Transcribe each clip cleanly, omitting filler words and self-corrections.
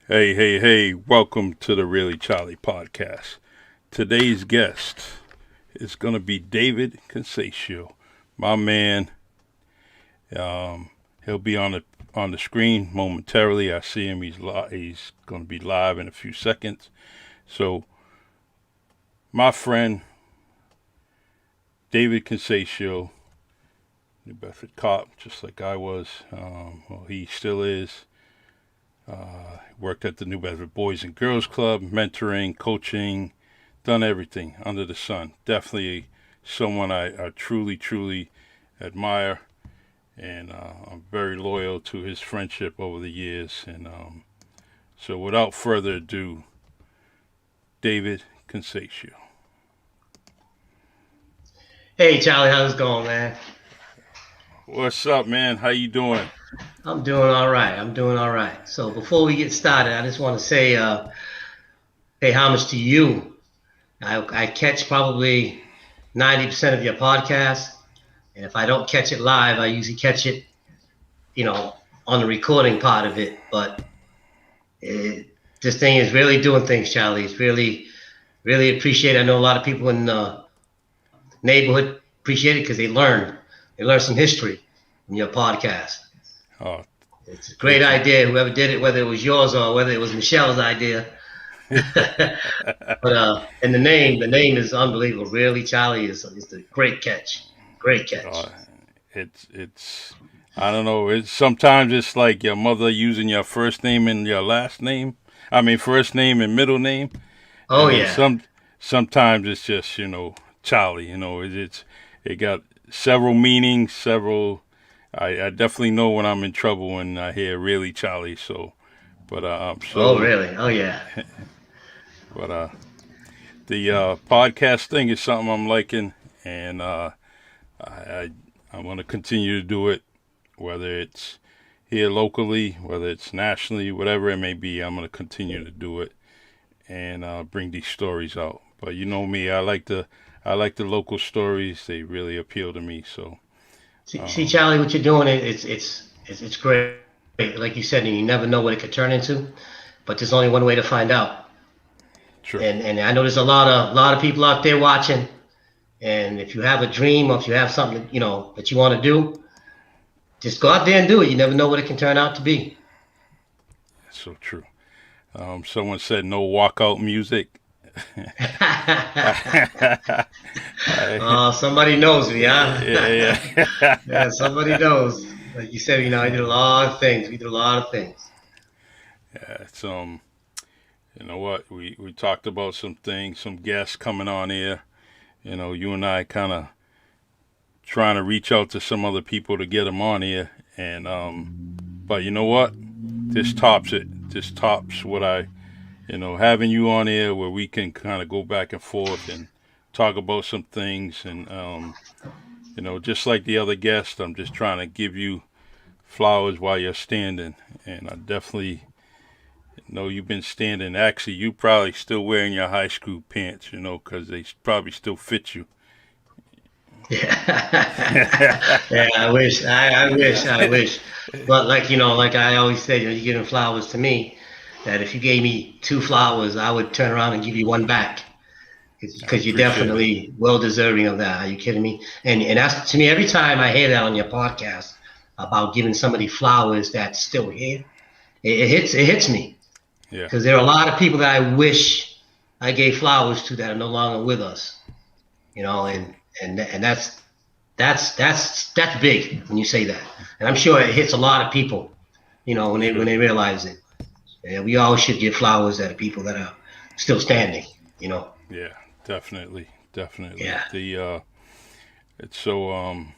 Hey, hey, hey, welcome to the Really Charlie podcast. Today's guest is going to be David Conceicao, my man. He'll be on the screen momentarily. I see him. He's going to be live in a few seconds. So, my friend David Conceicao, New Bedford cop, just like I was. He still is. Worked at the New Bedford Boys and Girls Club, mentoring, coaching, done everything under the sun. Definitely someone I truly, truly admire, and I'm very loyal to his friendship over the years. And so, without further ado, David Conceicao. Hey Charlie, how's it going, man? What's up, man? How you doing? I'm doing all right. I'm doing all right. So before we get started, I just want to say, pay homage to you. I catch probably 90% of your podcast, and if I don't catch it live, I usually catch it, you know, on the recording part of it. But this thing is really doing things, Charlie. It's really, really appreciate it. I know a lot of people in the neighborhood appreciate it because they learn some history from your podcast. Oh, It's a great thank you. idea. Whoever did it, whether it was yours or whether it was Michelle's idea. And the name is unbelievable. Really, Charlie is a great catch. Great uh, catch. it's I don't know. It's sometimes it's like your mother using your first name and your last name. I mean, first name and middle name. Oh And then yeah, sometimes it's just Charlie. It got several meanings. I definitely know when I'm in trouble when I hear really Charlie. So, but oh really, oh yeah. but the podcast thing is something I'm liking, and I I want to continue to do it, whether it's here locally, whether it's nationally, whatever it may be. I'm going to continue to do it and bring these stories out. But you know me, I like the local stories. They really appeal to me. So See, um, Charlie, what you're doing, it's great. Like you said, and you never know what it could turn into. But there's only one way to find out. true. And I know there's a lot of people out there watching. And if you have a dream or if you have something that you want to do, just go out there and do it. You never know what it can turn out to be. That's so true. Someone said no walkout music. I, Oh, somebody knows me, huh? yeah, yeah. Yeah, somebody knows. Like you said, I did a lot of things. We did a lot of things. Yeah, it's you know what? We talked about some things, some guests coming on here. You and I kind of trying to reach out to some other people to get them on here, and but you know what? This tops it. This tops what having you on here where we can kind of go back and forth and talk about some things, and just like the other guest, I'm just trying to give you flowers while you're standing, and I definitely know you've been standing. Actually, you probably still wearing your high school pants, because they probably still fit you. Yeah, yeah. I wish. But like I always say, you're giving flowers to me. That if you gave me two flowers, I would turn around and give you one back I because you're appreciate it. definitely well deserving of that. Are you kidding me? And that's to me every time I hear that on your podcast about giving somebody flowers that's still here, it hits me Yeah, because there are a lot of people that I wish I gave flowers to that are no longer with us. true. And that's big when you say that, and I'm sure it hits a lot of people. When they Sure. realize it. And we all should give flowers to the people that are still standing. Yeah, definitely, definitely. Yeah. It's so on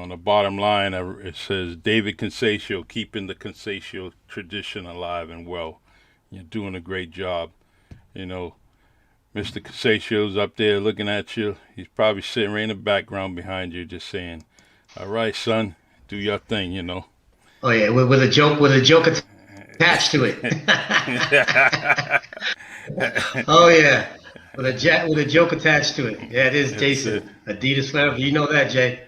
the bottom line, it says David Conceicao, keeping the Conceicao tradition alive and well. You're doing a great job. You know, Mr. Conseicao's up there looking at you. He's probably sitting right in the background behind you, just saying, "All right, son, do your thing." Oh yeah, with a joke attached to it. Oh yeah, with a joke attached to it. Yeah, it is That's it. Jason Adidas forever. You know that, Jay.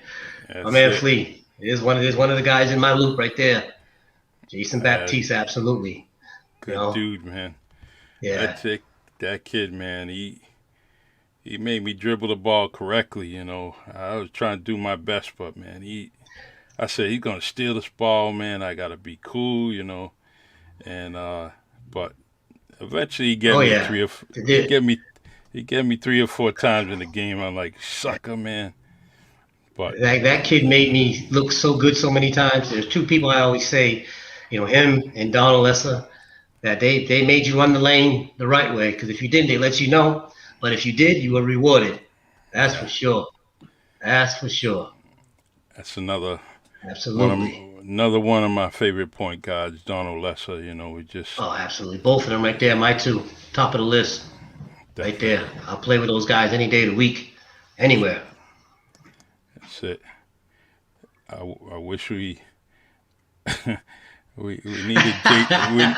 My That's man it. Flea. It is one of the guys in my loop right there. Jason Uh, Baptiste, absolutely. You good know, dude, man. That yeah. chick, that kid, man. He made me dribble the ball correctly. I was trying to do my best, but man, I said he's gonna steal this ball, man. I gotta be cool. And but eventually he get Oh me yeah, three or they he did. get me he get me 3 or 4 times in the game. I'm like sucker, man. But That kid made me look so good so many times. There's two people I always say, him and Donald Lessa, that they made you run the lane the right way. Because if you didn't, they let you know. But if you did, you were rewarded. That's for yeah, sure. That's for sure. that's Absolutely. another one of my favorite point guards, Donald Lesser. We just Oh, absolutely. Both of them right there. My two. Top of the list. Right there. definitely I'll play with those guys any day of the week, anywhere. that's it. I wish we needed Jake.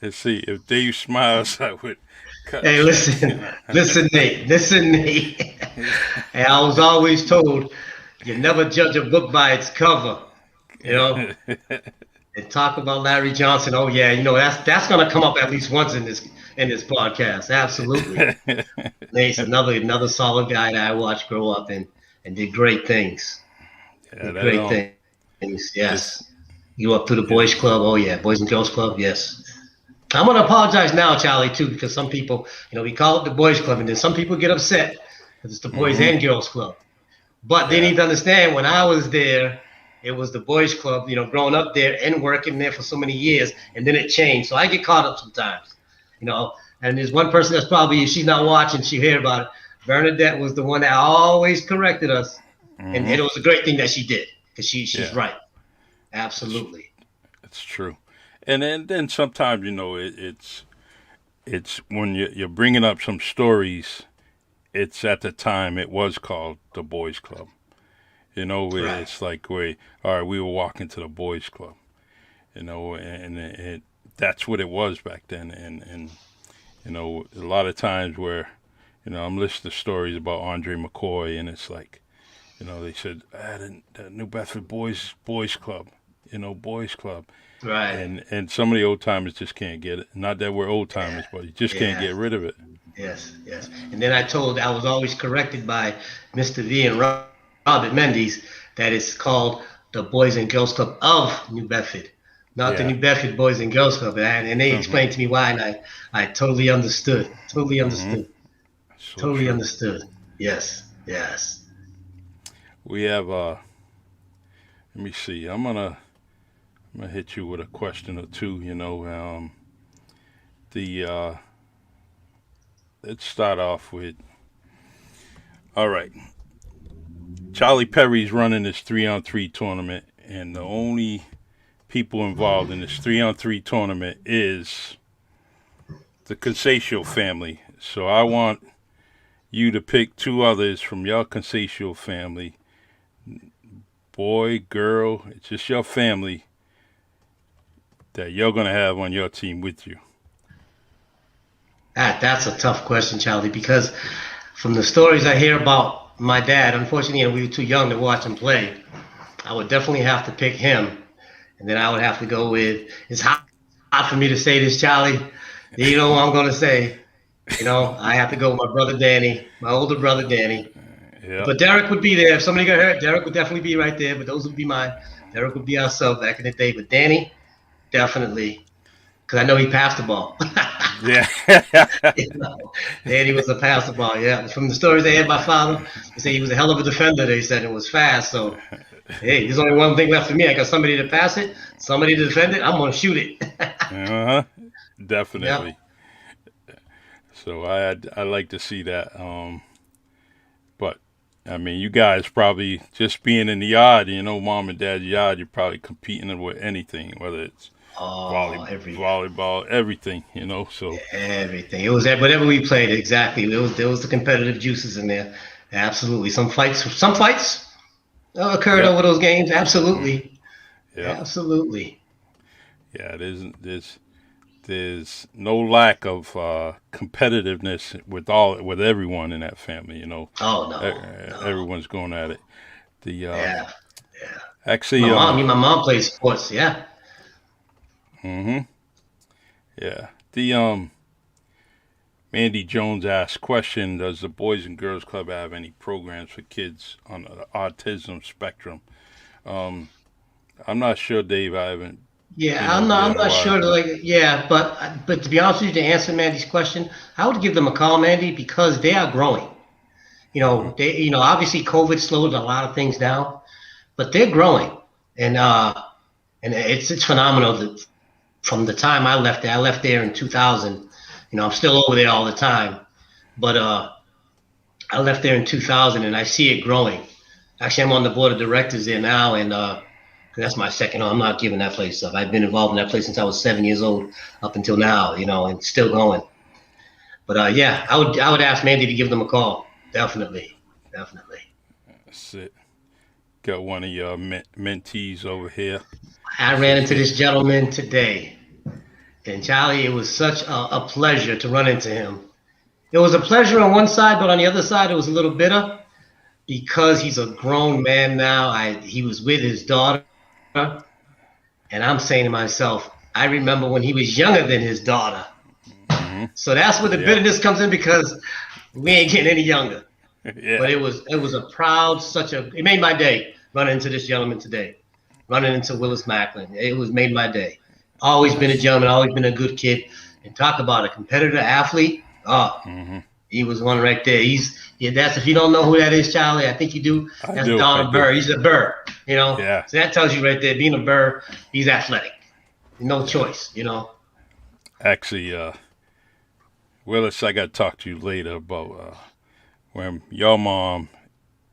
Let's see if Dave Smiles, I would cut Hey, checks. listen, listen, Nate, listen, Nate. And I was always told you never judge a book by its cover, you know. And talk about Larry Johnson. Oh yeah, that's gonna come up at least once in this podcast. Absolutely. Nate's another solid guy that I watched grow up and did great things. Yeah, Did that great things. is Yes. You up through the is boys club? Oh yeah, Boys and Girls Club. Yes. I'm gonna apologize now, Charlie, too, because some people, we call it the boys club, and then some people get upset because it's the boys mm-hmm. and girls club. But they Yeah. need to understand when I was there, it was the boys club, growing up there and working there for so many years, and then it changed. So I get caught up sometimes, you know. And there's one person that's probably, if she's not watching, she'll hear about it. Bernadette was the one that always corrected us, and Mm-hmm. it was a great thing that she did because she's Yeah, right. it's Absolutely. it's true. And then sometimes it's when you're bringing up some stories. It's at the time it was called the Boys Club. Right. It's like all right, we were walking to the Boys Club. And that's what it was back then. And a lot of times where I'm listening to stories about Andre McCoy, and it's like they said the New Bedford Boys Club, Boys Club, Right. and some of the old timers just can't get it. Not that we're old Yeah. timers, but you just can't Yeah. get rid of it. Yes, yes. And then I was always corrected by Mr. V and Robert Mendes that it's called the Boys and Girls Club of New Bedford, not the Yeah. New Bedford Boys and Girls Club. And they Mhm. explained to me why, and I totally understood. Totally Mhm. understood. So Totally true. understood. Yes, yes. We have let me see. I'm gonna hit you with a question or two. The let's start off with all right. Charlie Perry's running this 3-on-3 tournament, and the only people involved in this 3-on-3 tournament is the Conceicao family. So I want you to pick two others from your Conceicao family, boy, girl, it's just your family that you're gonna have on your team with you. That's a tough question, Charlie, because from the stories I hear about my dad, unfortunately, we were too young to watch him play. I would definitely have to pick him. And then I would have to go with, it's hard for me to say this, Charlie. You know what I'm going to say. I have to go with my brother Danny, my older brother Danny. Yep. But Derek would be there. If somebody got hurt, Derek would definitely be right there. But those would be mine. Derek would be our sub back in the day. But Danny, definitely, because I know he passed the ball. Yeah. you know, Danny was a pass the ball. Yeah, from the stories they had my father, they say he was a hell of a defender. They said it was fast. So hey, there's only one thing left for me. I got somebody to pass it, somebody to defend it. I'm gonna shoot it. Uh-huh. Yep. Definitely. So I like to see that. But I mean, you guys probably just being in the yard, mom and dad's yard, you're probably competing with anything, whether it's Oh, volleyball, everything, So everything. It was whatever we played. Exactly. There was the competitive juices in there. Absolutely. Some fights occurred yep, over those games. mm, Absolutely. yep, Absolutely. yeah. There's no lack of competitiveness with everyone in that family. Oh no, no. Everyone's going at it. The Yeah, yeah. actually My mom plays sports. Yeah. mhm. Yeah. The Mandy Jones asked question: does the Boys and Girls Club have any programs for kids on the autism spectrum? Um, I'm not sure, Dave. I haven't Yeah, been over there I'm in a not while. sure. Like, yeah, but to be honest with you, to answer Mandy's question, I would give them a call, Mandy, because they are growing. Hmm. Obviously COVID slowed a lot of things down, but they're growing, and it's phenomenal that from the time I left there in 2000. I'm still over there all the time, but I left there in 2000, and I see it growing. Actually, I'm on the board of directors there now, and that's my second home. I'm not giving that place up. I've been involved in that place since I was 7 years old up until now, and still going. But yeah, I would ask Mandy to give them a call. Definitely, definitely. That's it. Got one of your mentees over here. I ran Says into here. this gentleman today, and Charlie, it was such a pleasure to run into him. It was a pleasure on one side, but on the other side, it was a little bitter because he's a grown man now. He was with his daughter, and I'm saying to myself, I remember when he was younger than his daughter. Hmm. So that's where the Yeah. bitterness comes in because we ain't getting any younger. But Yeah. it was a proud, it made my day running into this gentleman today, running into Willis Macklin. It was made my day. Always been a That's. gentleman, always been a good kid. And talk about a competitor athlete. Oh, Hmm. he was one right there. That's if you don't know who that is, Charlie. I think you do. I That's do. I Donald do. Burr. He's a Burr. Yeah. So that tells you right there. Being a Burr, he's athletic. No Yeah. choice. Actually, Willis, I got to talk to you later about when your mom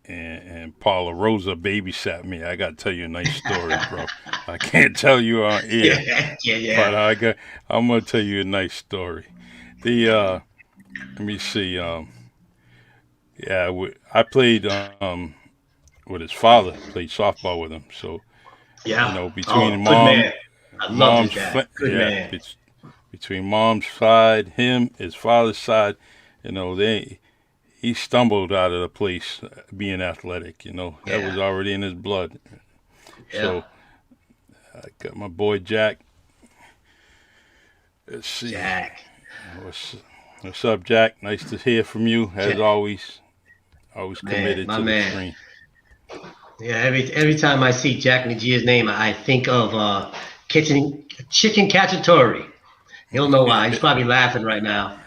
and Paula Rosa babysat me. I got to tell you a nice story, bro. I can't tell you on air, Yeah, yeah, but yeah, I'm gonna tell you a nice story. The let me see. Yeah, I played with his father. Played softball with him. So yeah. between Oh, good man. I loved his mom's, dad. Good yeah, man. between mom's side, his father's side, they he stumbled out of the place being athletic. That was Yeah, already in his blood. yeah. So I got my boy Jack. Let's see. Jack, What's what's up, Jack? Nice to hear from you as Jack, always. Always man, committed my to the man. screen. Yeah, every time I see Jack McGee's name, I think of kitchen chicken cacciatore. He'll know why. He's probably laughing right now.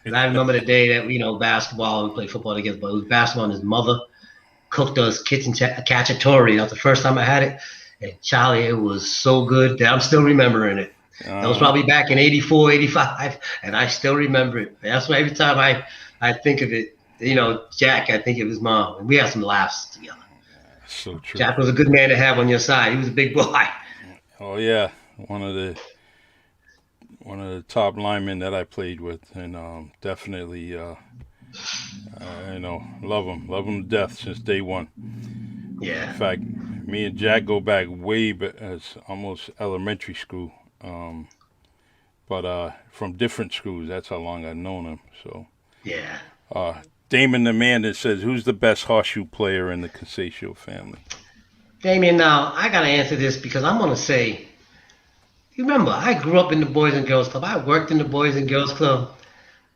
And I remember the day that basketball, we played football together, but it was basketball, and his mother cooked us kitchen cacciatore. That was the first time I had it. And Charlie, it was so good that I'm still remembering it. That was Uh-huh. probably back in 84, 85, and I still remember it. That's why every time I think of it, Jack, I think of his mom. And we had some laughs together. So true. Jack was a good man to have on your side. He was a big boy. Oh yeah, one of the one of the top linemen that I played with, and definitely love him to death since day one. In Yeah, fact, me and Jack go back way as almost elementary school, um, but from different schools. That's how long I've known him. So, yeah. uh, Damon the man that says, "Who's the best horseshoe player in the Conceicao family?" Damien, now I gotta answer this because I'm gonna say, you remember, I grew up in the Boys and Girls Club. I worked in the Boys and Girls Club.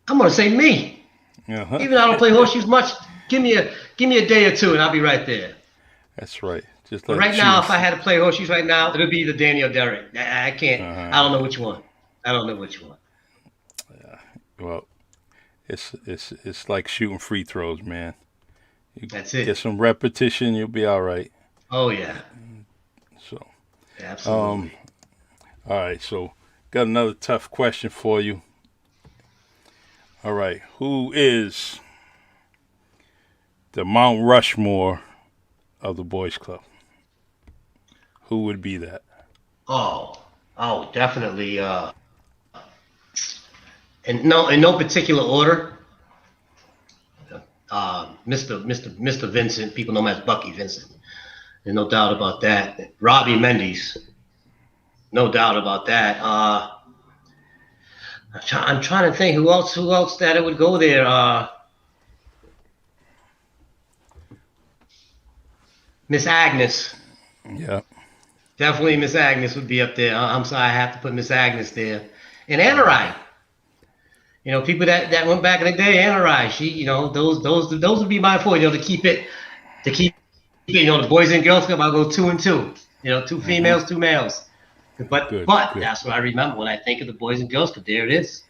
I'm gonna say me. Uh-huh. Even though I don't play horseshoes much, give me a day or two and I'll be right there. That's right. Just But like right now, shooting. if I had to play horseshoes right now, it'll be either Danny or Derek. I can't. I don't know Uh, which one. I don't know which one. well, it's like shooting free throws, man. You That's get it. some repetition, you'll be all right. Oh yeah, So, um, absolutely. all right. So, got another tough question for you. All right, who is the Mount Rushmore of the boys' club? Who would be that? Oh, oh, definitely. In no particular order. Mr. Vincent. People know him as Bucky Vincent. There's no doubt about that. Robbie Mendes. No doubt about that. I'm trying to think who else that it would go there. Miss Agnes. Yeah. Definitely Miss Agnes would be up there. I'm sorry, I have to put Miss Agnes there. And Anna Rye, people that went back in the day, Anna Rye, she, those would be my four, the Boys and Girls Club, I'll go 2 and 2. Two Mm-hmm. females, two males. But Good, but good. that's what I remember when I think of the Boys and Girls Club. There it is.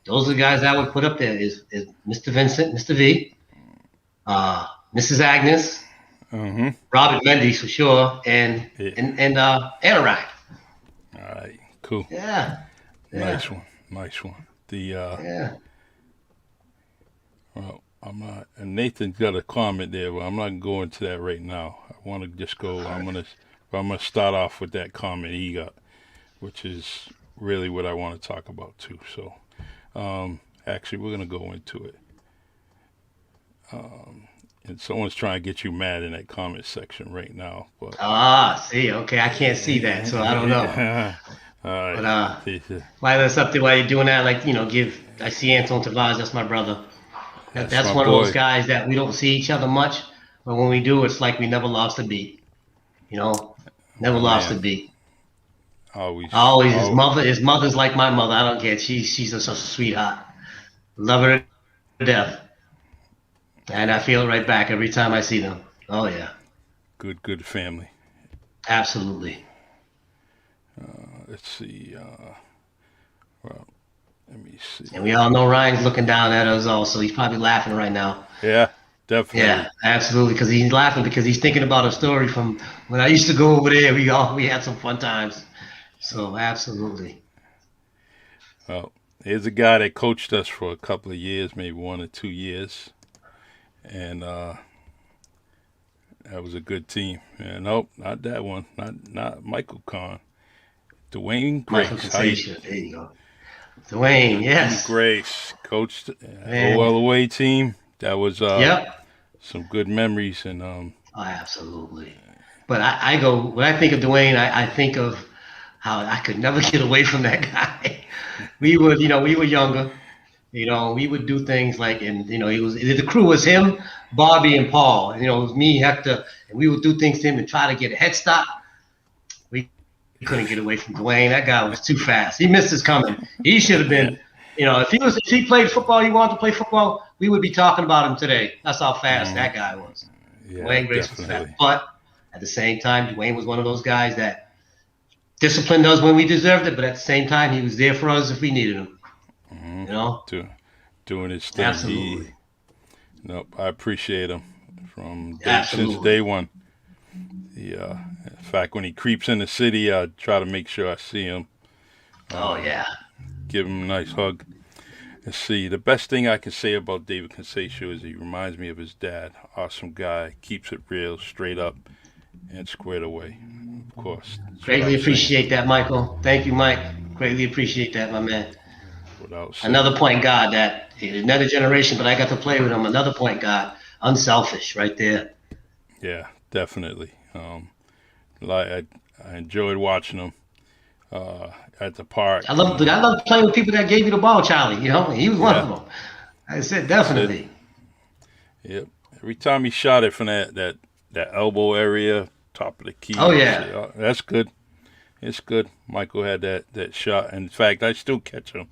Those are the guys I would put up there. Is Mr. Vincent, Mr. V, uh, Mrs. Agnes, Mm-hmm. Robert Mendes for sure, and Yeah. Anna Rye. All right. Cool. Yeah, Nice yeah, one. Nice one. The yeah. well, I'm not. And Nathan's got a comment there, but I'm not going to go into that right now. I want to just go. I'm gonna start off with that comment he got, which is really what I want to talk about too. So, actually, we're gonna go into it. And someone's trying to get you mad in that comment section right now, but See, okay, I can't see that, so I don't know. all right. But why that's up there? Why you're doing that? Like, I see Anton Tavares. That's my brother. That's That's my one of those boy. guys that we don't see each other much, but when we do, it's like we never lost a beat. Never My lost a man. beat. Always. Always Oh, his mother's like my mother. I don't care. She's just a sweetheart. Love her to death, and I feel it right back every time I see them. Oh yeah, good family. absolutely. Let's see. Well, let me And see. we all know Ryan's looking down at us also. He's probably laughing right now. Yeah, Yeah, definitely. absolutely. Because he's laughing because he's thinking about a story from when I used to go over there. We had some fun times. So absolutely. Well, here's a guy that coached us for a couple of years, maybe 1 or 2 years, and that was a good team. And nope, not that one. Not Michael Kahn. Dwayne Michael Grace. How you? Conceicao. There you go. Dwayne, D. yes. Grace coached Man. OLOA team. That was Yep. some good memories, and Oh, absolutely. But I go when I think of Dwayne, I think of how I could never get away from that guy. We were younger. We would do things like, and he was the crew was him, Bobby, and Paul. It was me, Hector, and we would do things to him and try to get a head start. We couldn't get away from Dwayne. That guy was too fast. He missed his coming. He should have been. If he played football, he wanted to play football, we would be talking about him today. That's how fast mm, that guy was. yeah, Dwayne Grace was fast, definitely. but at the same time, Dwayne was one of those guys that disciplined us when we deserved it, but at the same time, he was there for us if we needed him. hmm You know, Do, Doing his thing. absolutely, Nope, I appreciate him since absolutely. day one. In fact, when he creeps in the city, I try to make sure I see him, Oh uh, yeah, give him a nice hug. Let's see. The best thing I can say about David Conceicao is he reminds me of his dad. Awesome guy, keeps it real, straight up, and squared away. Of course, that's what greatly I'm saying. appreciate that, Michael. Thank you, Mike. Greatly appreciate that, my man. Without Another saying, point guard that another generation, but I got to play with him. Another point guard, unselfish, right there. yeah, definitely. Like I enjoyed watching him uh, at the park. I love playing with people that gave you the ball, Charlie. He was one Yeah, of them. I said that's it. definitely. Yep. Every time he shot it from that elbow area, top of the Oh key, I yeah, say, oh, that's good. It's good. Michael had that shot. In fact, I still catch him.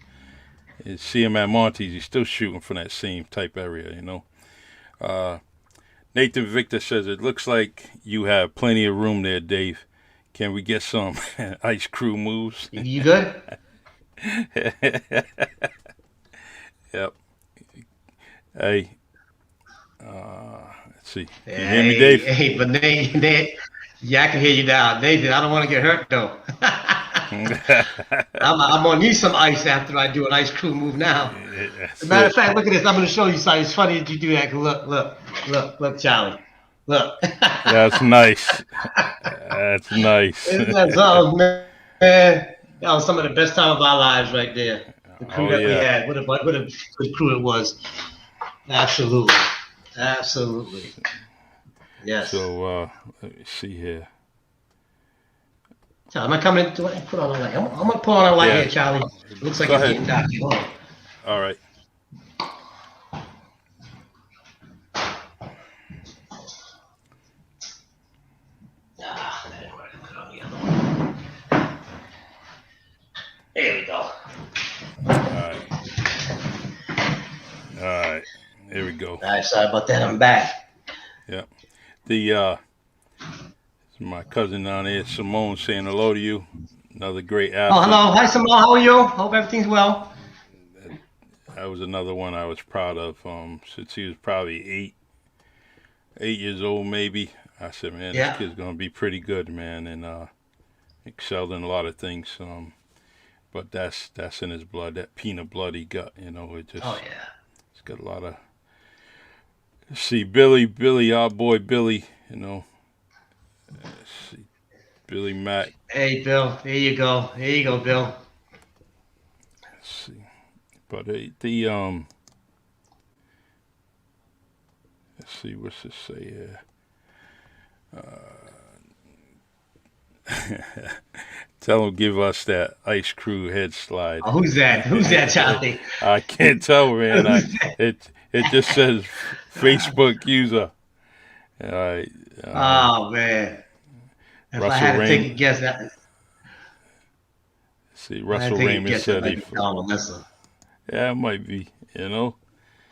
You see him at Monty's, he's still shooting from that same type area. Uh, Nathan Victor says, it looks like you have plenty of room there, Dave. Can we get some ice crew moves? you good? Yep. Hey, let's see. Can you hear me, Hey, Dave? hey, but Nate, yeah, I can hear you now. Nathan, I don't want to get hurt though. I'm gonna need some ice after I do an ice crew move now. As a That's matter of it. fact, look at this. I'm gonna show you something. It's funny that you do that. Look, Charlie. Look. That's nice. That's nice. Isn't that something, man? That was some of the best time of our lives right there. The crew Oh that we yeah. had. What a good crew it was. Absolutely. Absolutely. Yes. So let me see here. So am I coming to put on a light? I'm gonna put on a light Yeah, here, Charlie. Looks like go it's ahead. getting dark. Hold on. All right. Ah, that didn't work. Put on the other one. There we go. go. All right, sorry about that. I'm back. Yeah. The my cousin down there, Simone, saying hello to you. Another great Oh, athlete. hello. Hi, Simone. How are you? Hope everything's well. That was another one I was proud of. Since he was probably 8 years old, maybe. I said, man, this Yeah. kid's gonna be pretty good, man, and excelled in a lot of things. But that's in his blood. That peanut blood he got, it Oh, just yeah. it's got a lot of. See, Billy, our boy Billy, see, Billy Mack. Hey, Bill. Here you go. Here you go, Bill. Let's see, but the let's see, what's this say here? Tell him give us that Ice Crew head slide. Oh, who's that? Who's that, Charlie? I can't tell, man. Who's that? It just says Facebook user. All right. Oh, man. If I Russell had to take a Raymond. guess, that See, I had Russell to take a Raymond guess, that said might be Don Melissa. yeah, it might be.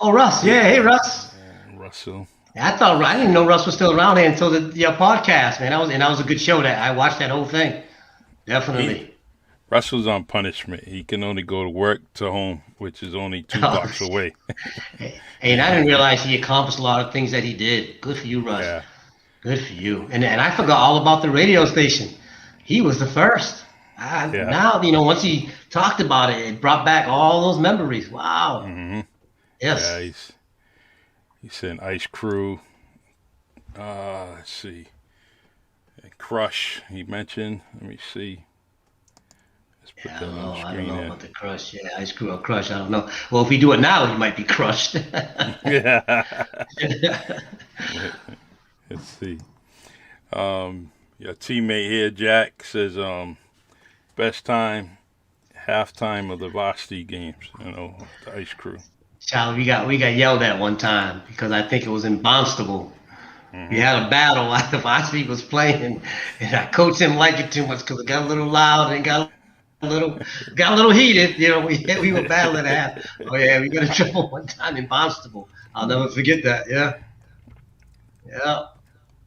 Oh, Russ. Yeah. Hey, Russ. Russell. I didn't know Russ was still around here until your podcast, man. That was a good show. That I watched that whole thing. He Definitely. Russell's on punishment. He can only go to work to home, which is only 2 blocks away. Hey, and I didn't realize he accomplished a lot of things that he did. Good for you, Russ. Yeah, Good for you. And I forgot all about the radio station. He was the first. yeah. Now, once he talked about it, it brought back all those memories. Wow. hmm Yeah, Yes. he's saying Ice Crew. Let's see. And Crush, he mentioned. Let me see. Let's put Yeah, that on the I don't screen know here. about the crush. Yeah, I screw a crush. I don't know. Well, if we do it now, he might be crushed. Yeah. Let's see. Your teammate here, Jack, says best time, halftime of the varsity games. The Ice Crew. Child, we got yelled at one time because I think it was in Barnstable. We hmm had a battle while the varsity was playing, and our coach didn't like it too much because it got a little loud and got a little heated. We were battling at half. Oh yeah, we got in trouble one time in Barnstable. I'll never forget that. Yeah, yeah.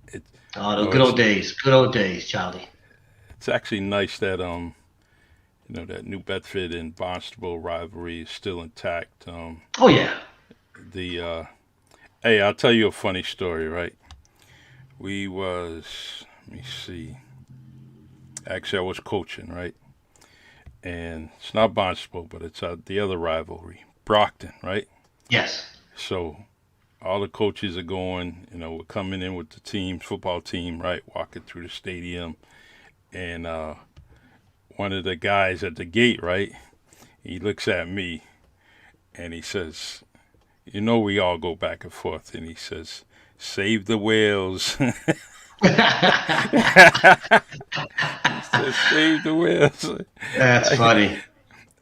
It, Oh, those no, good old days. Good old days, Charlie. it's actually nice that that New Bedford and Barnstable rivalry is still intact. Oh yeah. The Hey, I'll tell you a funny story, right? Let me see. Actually, I was coaching, right? And it's not Barnstable, but it's the other rivalry, Brockton, right? Yes. So all the coaches are going, we're coming in with the football team, right? Walking through the stadium. And one of the guys at the gate, right? He looks at me and he says, we all go back and forth. And he says, save the whales. He says, save the whales. That's funny.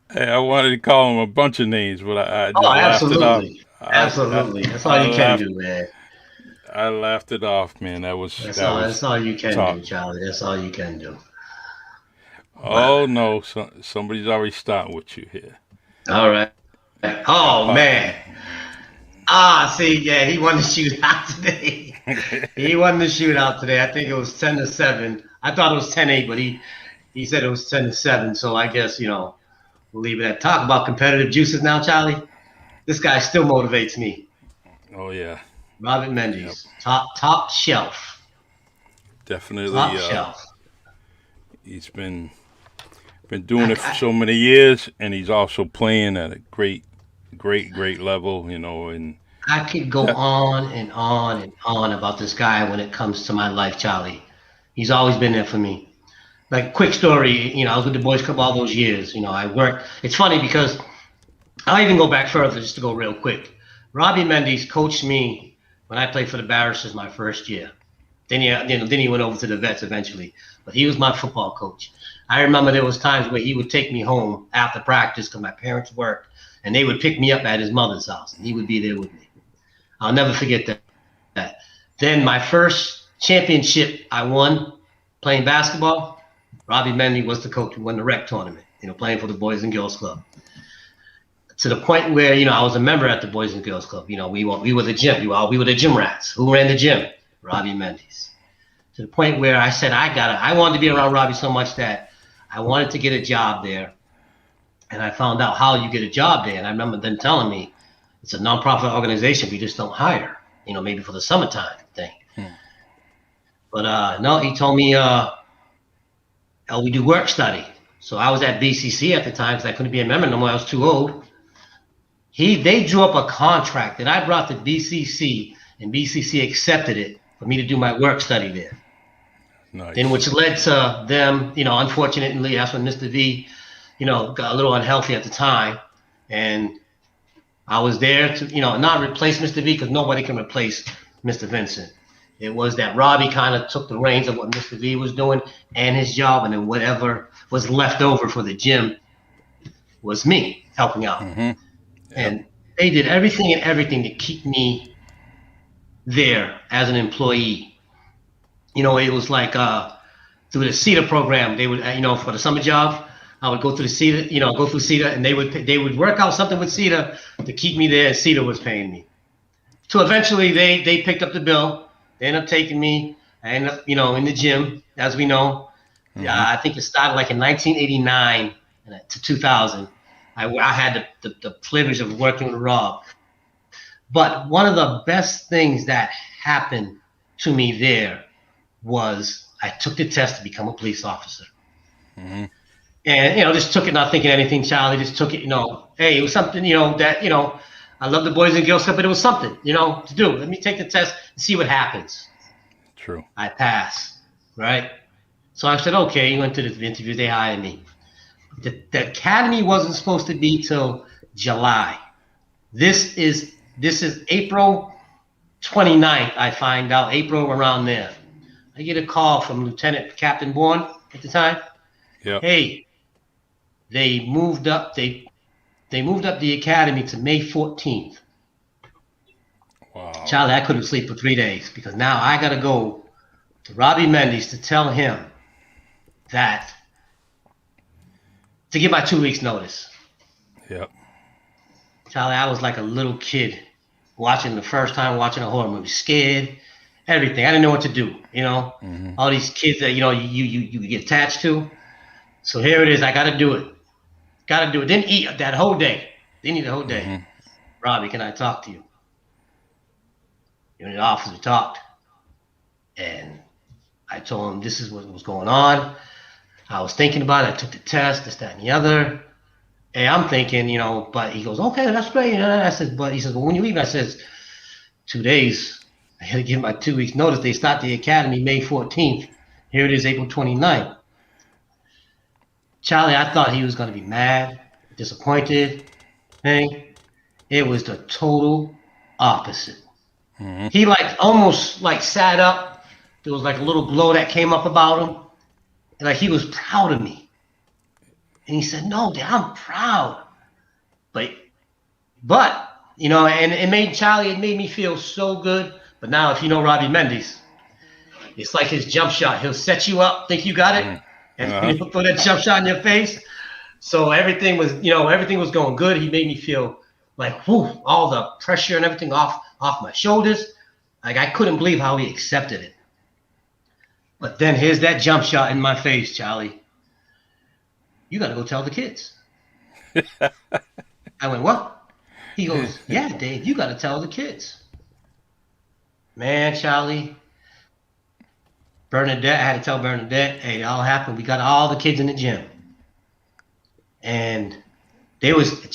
I wanted to call him a bunch of names, but I just Oh, laughed it off. absolutely. I, Absolutely. That's all I you can laughed. do, man. I laughed it off, man. That's all you can talk. do, Charlie. That's all you can do. Wow. Oh no, somebody's already starting with you here. All right. Yeah, Oh man. See, yeah, he won the shootout today. He won the shootout today. I think it was 10-7. I thought it was 10-8, but he said it was 10-7. So I guess, we'll leave it at talk about competitive juices now, Charlie. This guy still motivates me. Oh yeah. Robert Yep. Mendes. Top shelf. Definitely. Top shelf. He's been doing I, it for I, so many years, and he's also playing at a great level. And I could go that, on and on and on about this guy when it comes to my life, Charlie. He's always been there for me. Like, quick story, I was with the Boys Club all those years. I worked. It's funny because I'll even go back further just to go real quick. Robbie Mendes coached me when I played for the Barristers my first year. Then he went over to the Vets eventually, but he was my football coach. I remember there was times where he would take me home after practice because my parents worked, and they would pick me up at his mother's house, and he would be there with me. I'll never forget that. Then my first championship I won playing basketball, Robbie Mendes was the coach who won the rec tournament, playing for the Boys and Girls Club. to the point where, I was a member at the Boys and Girls Club. We were the gym. We were the gym rats. Who ran the gym? Robbie Mendes. To the point where I said I wanted to be around Robbie so much that I wanted to get a job there. And I found out how you get a job there. And I remember them telling me it's a nonprofit organization. We just don't hire, maybe for the summertime thing. But no, he told me, we do work study. So I was at BCC at the time because I couldn't be a member no more. I was too old. They drew up a contract that I brought to BCC, and BCC accepted it for me to do my work study there. Nice. Then which led to them, unfortunately, that's when Mr. V, got a little unhealthy at the time. And I was there to, not replace Mr. V because nobody can replace Mr. Vincent. It was that Robbie kind of took the reins of what Mr. V was doing and his job, and then whatever was left over for the gym was me helping out. Mm-hmm. Yep. And they did everything to keep me there as an employee. It was like through the CETA program. They would, for the summer job, I would go through the CETA, and they would work out something with CETA to keep me there, and CETA was paying me. So eventually they picked up the bill. They ended up taking me. I ended up, in the gym, as we know. Mm-hmm. I think it started like in 1989 to 2000. I had the privilege of working with Rob. But one of the best things that happened to me there was I took the test to become a police officer. Mm-hmm. And, just took it not thinking anything, Charlie. Just took it, hey, it was something, that, I love the Boys and Girls Club, but it was something, to do. Let me take the test and see what happens. True. I passed, right? So I said, okay, went to the interview. They hired me. The academy wasn't supposed to be till July. This is April 29th, I find out, April around there. I get a call from Lieutenant Captain Bourne at the time. Yeah. Hey, they moved up the academy to May 14th. Wow. Charlie, I couldn't sleep for 3 days because now I got to go to Robbie Mendes to tell him that to give my 2 weeks notice. Yep. Charlie, I was like a little kid watching a horror movie, scared, everything. I didn't know what to do, mm-hmm. All these kids that, you get attached to. So here it is. I got to do it. Didn't eat that whole day. Didn't eat the whole day. Mm-hmm. Robbie, can I talk to you? In the office, we talked. And I told him this is what was going on. I was thinking about it. I took the test, this, that, and the other. And I'm thinking, but he goes, okay, that's great. And I said, but he says, well, when you leave, I says, 2 days. I had to give my 2 weeks notice. They start the academy May 14th. Here it is, April 29th. Charlie, I thought he was going to be mad, disappointed. Hey, it was the total opposite. Mm-hmm. He almost sat up. There was a little glow that came up about him. And he was proud of me. And he said, no, Dad, I'm proud. But and it made me feel so good. But now if you know Robbie Mendes, it's like his jump shot. He'll set you up, think you got it, and he'll put that jump shot in your face. So everything was going good. He made me feel like, whew, all the pressure and everything off my shoulders. I couldn't believe how he accepted it. But then here's that jump shot in my face, Charlie. You got to go tell the kids. I went, what? He goes, yeah, Dave, you got to tell the kids. Man, Charlie, Bernadette, I had to tell Bernadette, hey, it all happened. We got all the kids in the gym. And there was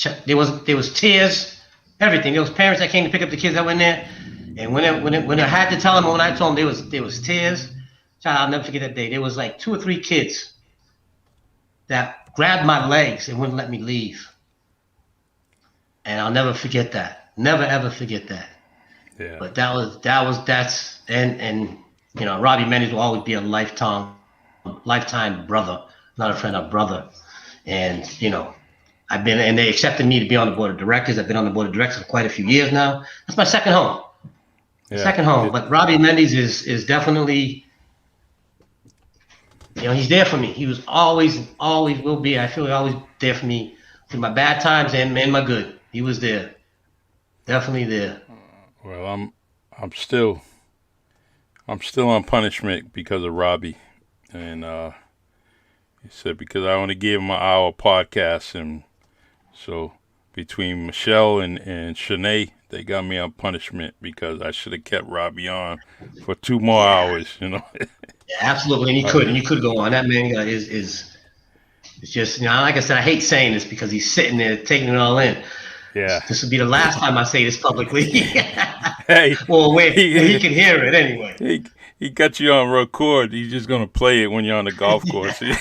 tears, everything. There was parents that came to pick up the kids that went there. And when I had to tell them, when I told them there was tears, Child, I'll never forget that day. There was 2 or 3 kids that grabbed my legs and wouldn't let me leave. And I'll never forget that. Never ever forget that. Yeah. But that's Robbie Mendes will always be a lifetime brother, not a friend, a brother. And they accepted me to be on the board of directors. I've been on the board of directors for quite a few years now. That's my second home. Yeah. Second home. But Robbie Mendes is definitely, he's there for me. He was always will be. I feel always there for me through my bad times and my good. He was there, definitely there. Well, I'm still I'm still on punishment because of Robbie, and he said because I only gave him an hour podcast, and so between Michelle and Shanae, they got me on punishment because I should have kept Robbie on for 2 more hours. Yeah, absolutely. And Uh, you could go on. That man is it's just, like I said, I hate saying this because he's sitting there taking it all in. yeah. This will be the last time I say this publicly. Hey, Well, where he he can hear it anyway. he he got you on record. He's just gonna play it when you're on the golf course. Yeah.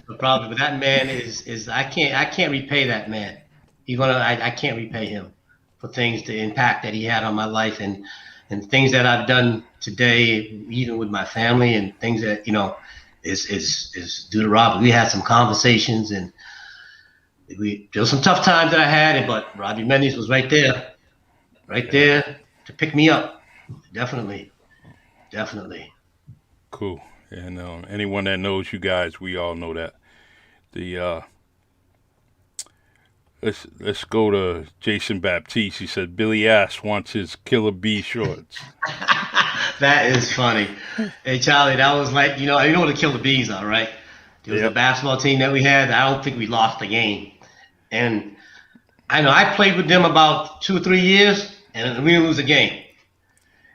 The problem with that man is I can't repay that man. I can't repay him for things, the impact that he had on my life, and things that I've done today, even with my family, and things that is due to Robbie. We had some conversations, and there was some tough times that I had, but Robbie Mendes was right Yeah, there to pick me up. Definitely, definitely. cool. And anyone that knows you guys, we all know that. The let's go to Jason Baptiste. He said Billy Ash wants his Killer Bee shorts. That is funny. Hey Charlie, that was like, you know what the Killer Bees are, right? There was a Yep. basketball team that we had. I don't think we lost the game. And I know I played with them about 2 or 3 years and we didn't lose a game.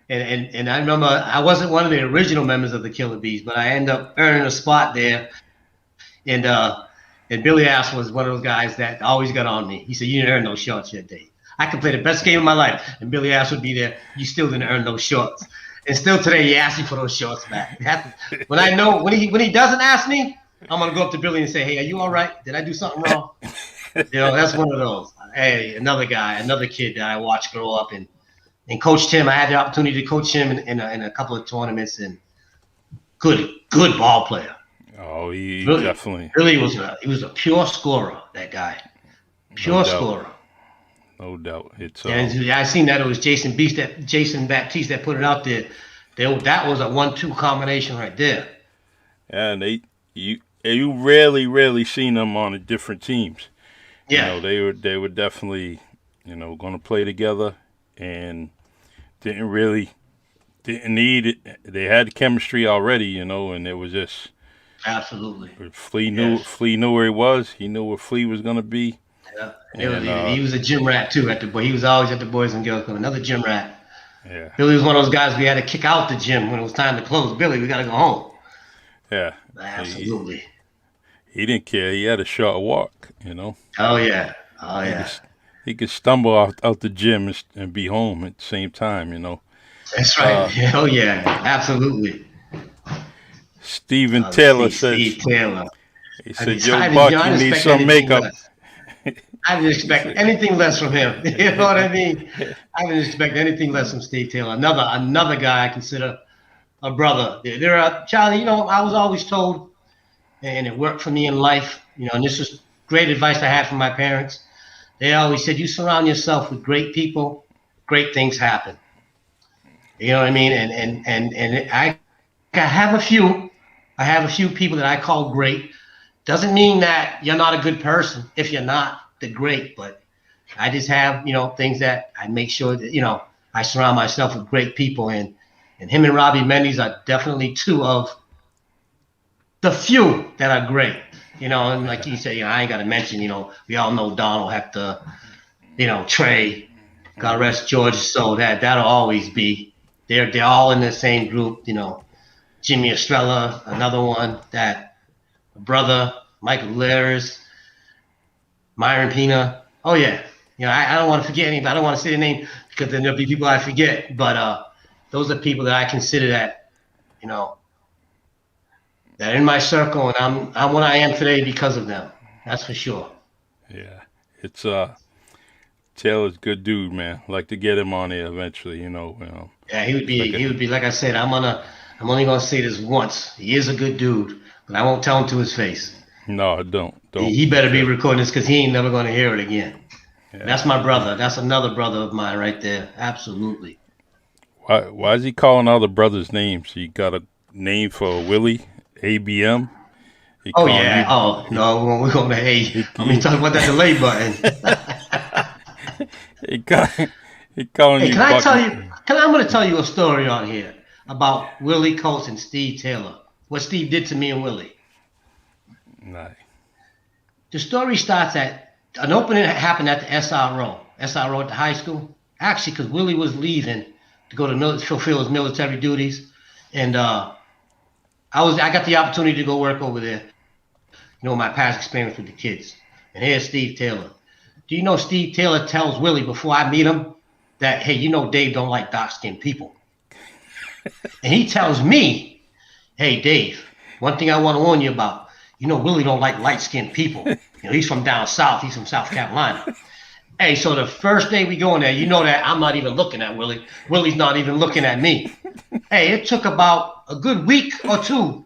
And I remember I wasn't one of the original members of the Killer Bees, but I ended up earning a spot there. And and Billy Ass was one of those guys that always got on me. He said, "You didn't earn those shorts yet, Dave. I could play the best game of my life, and Billy Ass would be there. You still didn't earn those shorts." And still today, he asks me for those shorts back. When I know when he doesn't ask me, I'm gonna go up to Billy and say, "Hey, are you all right? Did I do something wrong?" That's one of those. Hey, another kid that I watched grow up and coached him. I had the opportunity to coach him in a couple of tournaments, and good ball player. Oh, he Really, definitely, really he was a pure scorer. That guy, no pure doubt, scorer. no doubt. It's And I seen that it was Jason Baptiste that put it out there. That was a 1-2 combination right there. and you rarely seen them on the different teams. Yeah, They were definitely going to play together and didn't need it. They had chemistry already, and it was just absolutely. Yes. Flea knew where he was. He knew where Flea was going to be, Yeah. and He was a gym rat too at the boy. He was always at the Boys and Girls Club. Another gym rat. yeah, Billy was one of those guys we had to kick out the gym when it was time to close. Billy, we got to go home. yeah. He, Absolutely. he didn't care. He had a short walk. Oh yeah. Oh He yeah. could he could stumble out the gym and be home at the same time. That's Uh, right. Oh yeah. Absolutely. Stephen Taylor Steve Taylor. he said, "Yo, Buck, I you didn't need expect some anything makeup." less. I didn't expect anything less from him. You know what I mean? I didn't expect anything less from Steve Taylor. Another guy I consider a brother. There are Charlie. I was always told, and it worked for me in life. And this was great advice I had from my parents. They always said, "You surround yourself with great people, great things happen." You know what I mean? And I have a few. I have a few people that I call great. Doesn't mean that you're not a good person if you're not the great, but I just have, things that I make sure that, I surround myself with great people, and him and Robbie Mendes are definitely two of the few that are great. And like you say, I ain't got to mention, we all know Donald Hector, Trey, God Hmm. rest George's soul. That'll always be. They're all in the same group. Jimmy Estrella, another one, that brother Michael Laris, Myron Pina. Oh yeah, I don't want to forget anybody. I don't want to say the name because then there'll be people I forget. But those are people that I consider you know that are in my circle, and I'm what I am today because of them. That's for sure. Yeah, it's Taylor's a good dude, man. Like to get him on here eventually. Yeah, he would It's be. like a He would be like I said. I'm only gonna say this once. He is a good dude, but I won't tell him to his face. no, don't He better be because recording this because he ain't never gonna hear it again. yeah. That's my brother. That's another brother of mine right there. Absolutely. Why is he calling all the brothers names? He got a name for Willie, ABM. He Oh calling yeah. you. Oh no, we're gonna. Hey, He I mean, he, talk about that delay button. he, call, he calling Hey, you can I tell Bucky. you? I'm going to tell you a story on here about Willie Coates and Steve Taylor. What Steve did to me and Willie. Nah. The story starts at an opening that happened at the SRO at the high school. Actually, because Willie was leaving to go to fulfill his military duties, and I got the opportunity to go work over there. You know, my past experience with the kids. And here's Steve Taylor. Do you know Steve Taylor tells Willie before I meet him that, hey, you know Dave don't like dark-skinned people. And he tells me, hey, Dave, one thing I want to warn you about, you know Willie don't like light-skinned people. You know, he's from down south. He's from South Carolina. Hey, so the first day we go in there, you know that I'm not even looking at Willie. Willie's not even looking at me. Hey, it took about a good week or two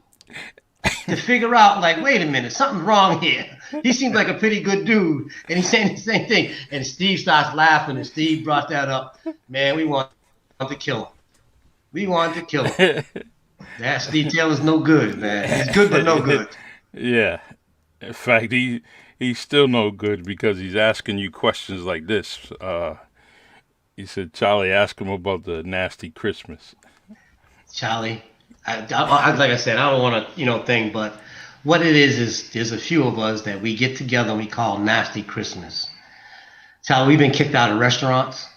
to figure out, like, wait a minute, something's wrong here. He seems like a pretty good dude, and he's saying the same thing. And Steve starts laughing, and Steve brought that up. Man, we want to kill him. We wanted to kill him. That Steve Taylor's no good, man. He's good, but no good. Yeah. In fact, he's still no good because he's asking you questions like this. He said, Charlie, ask him about the nasty Christmas. Charlie, like I said, I don't want to, thing, but what it is there's a few of us that we get together and we call nasty Christmas. Charlie, we've been kicked out of restaurants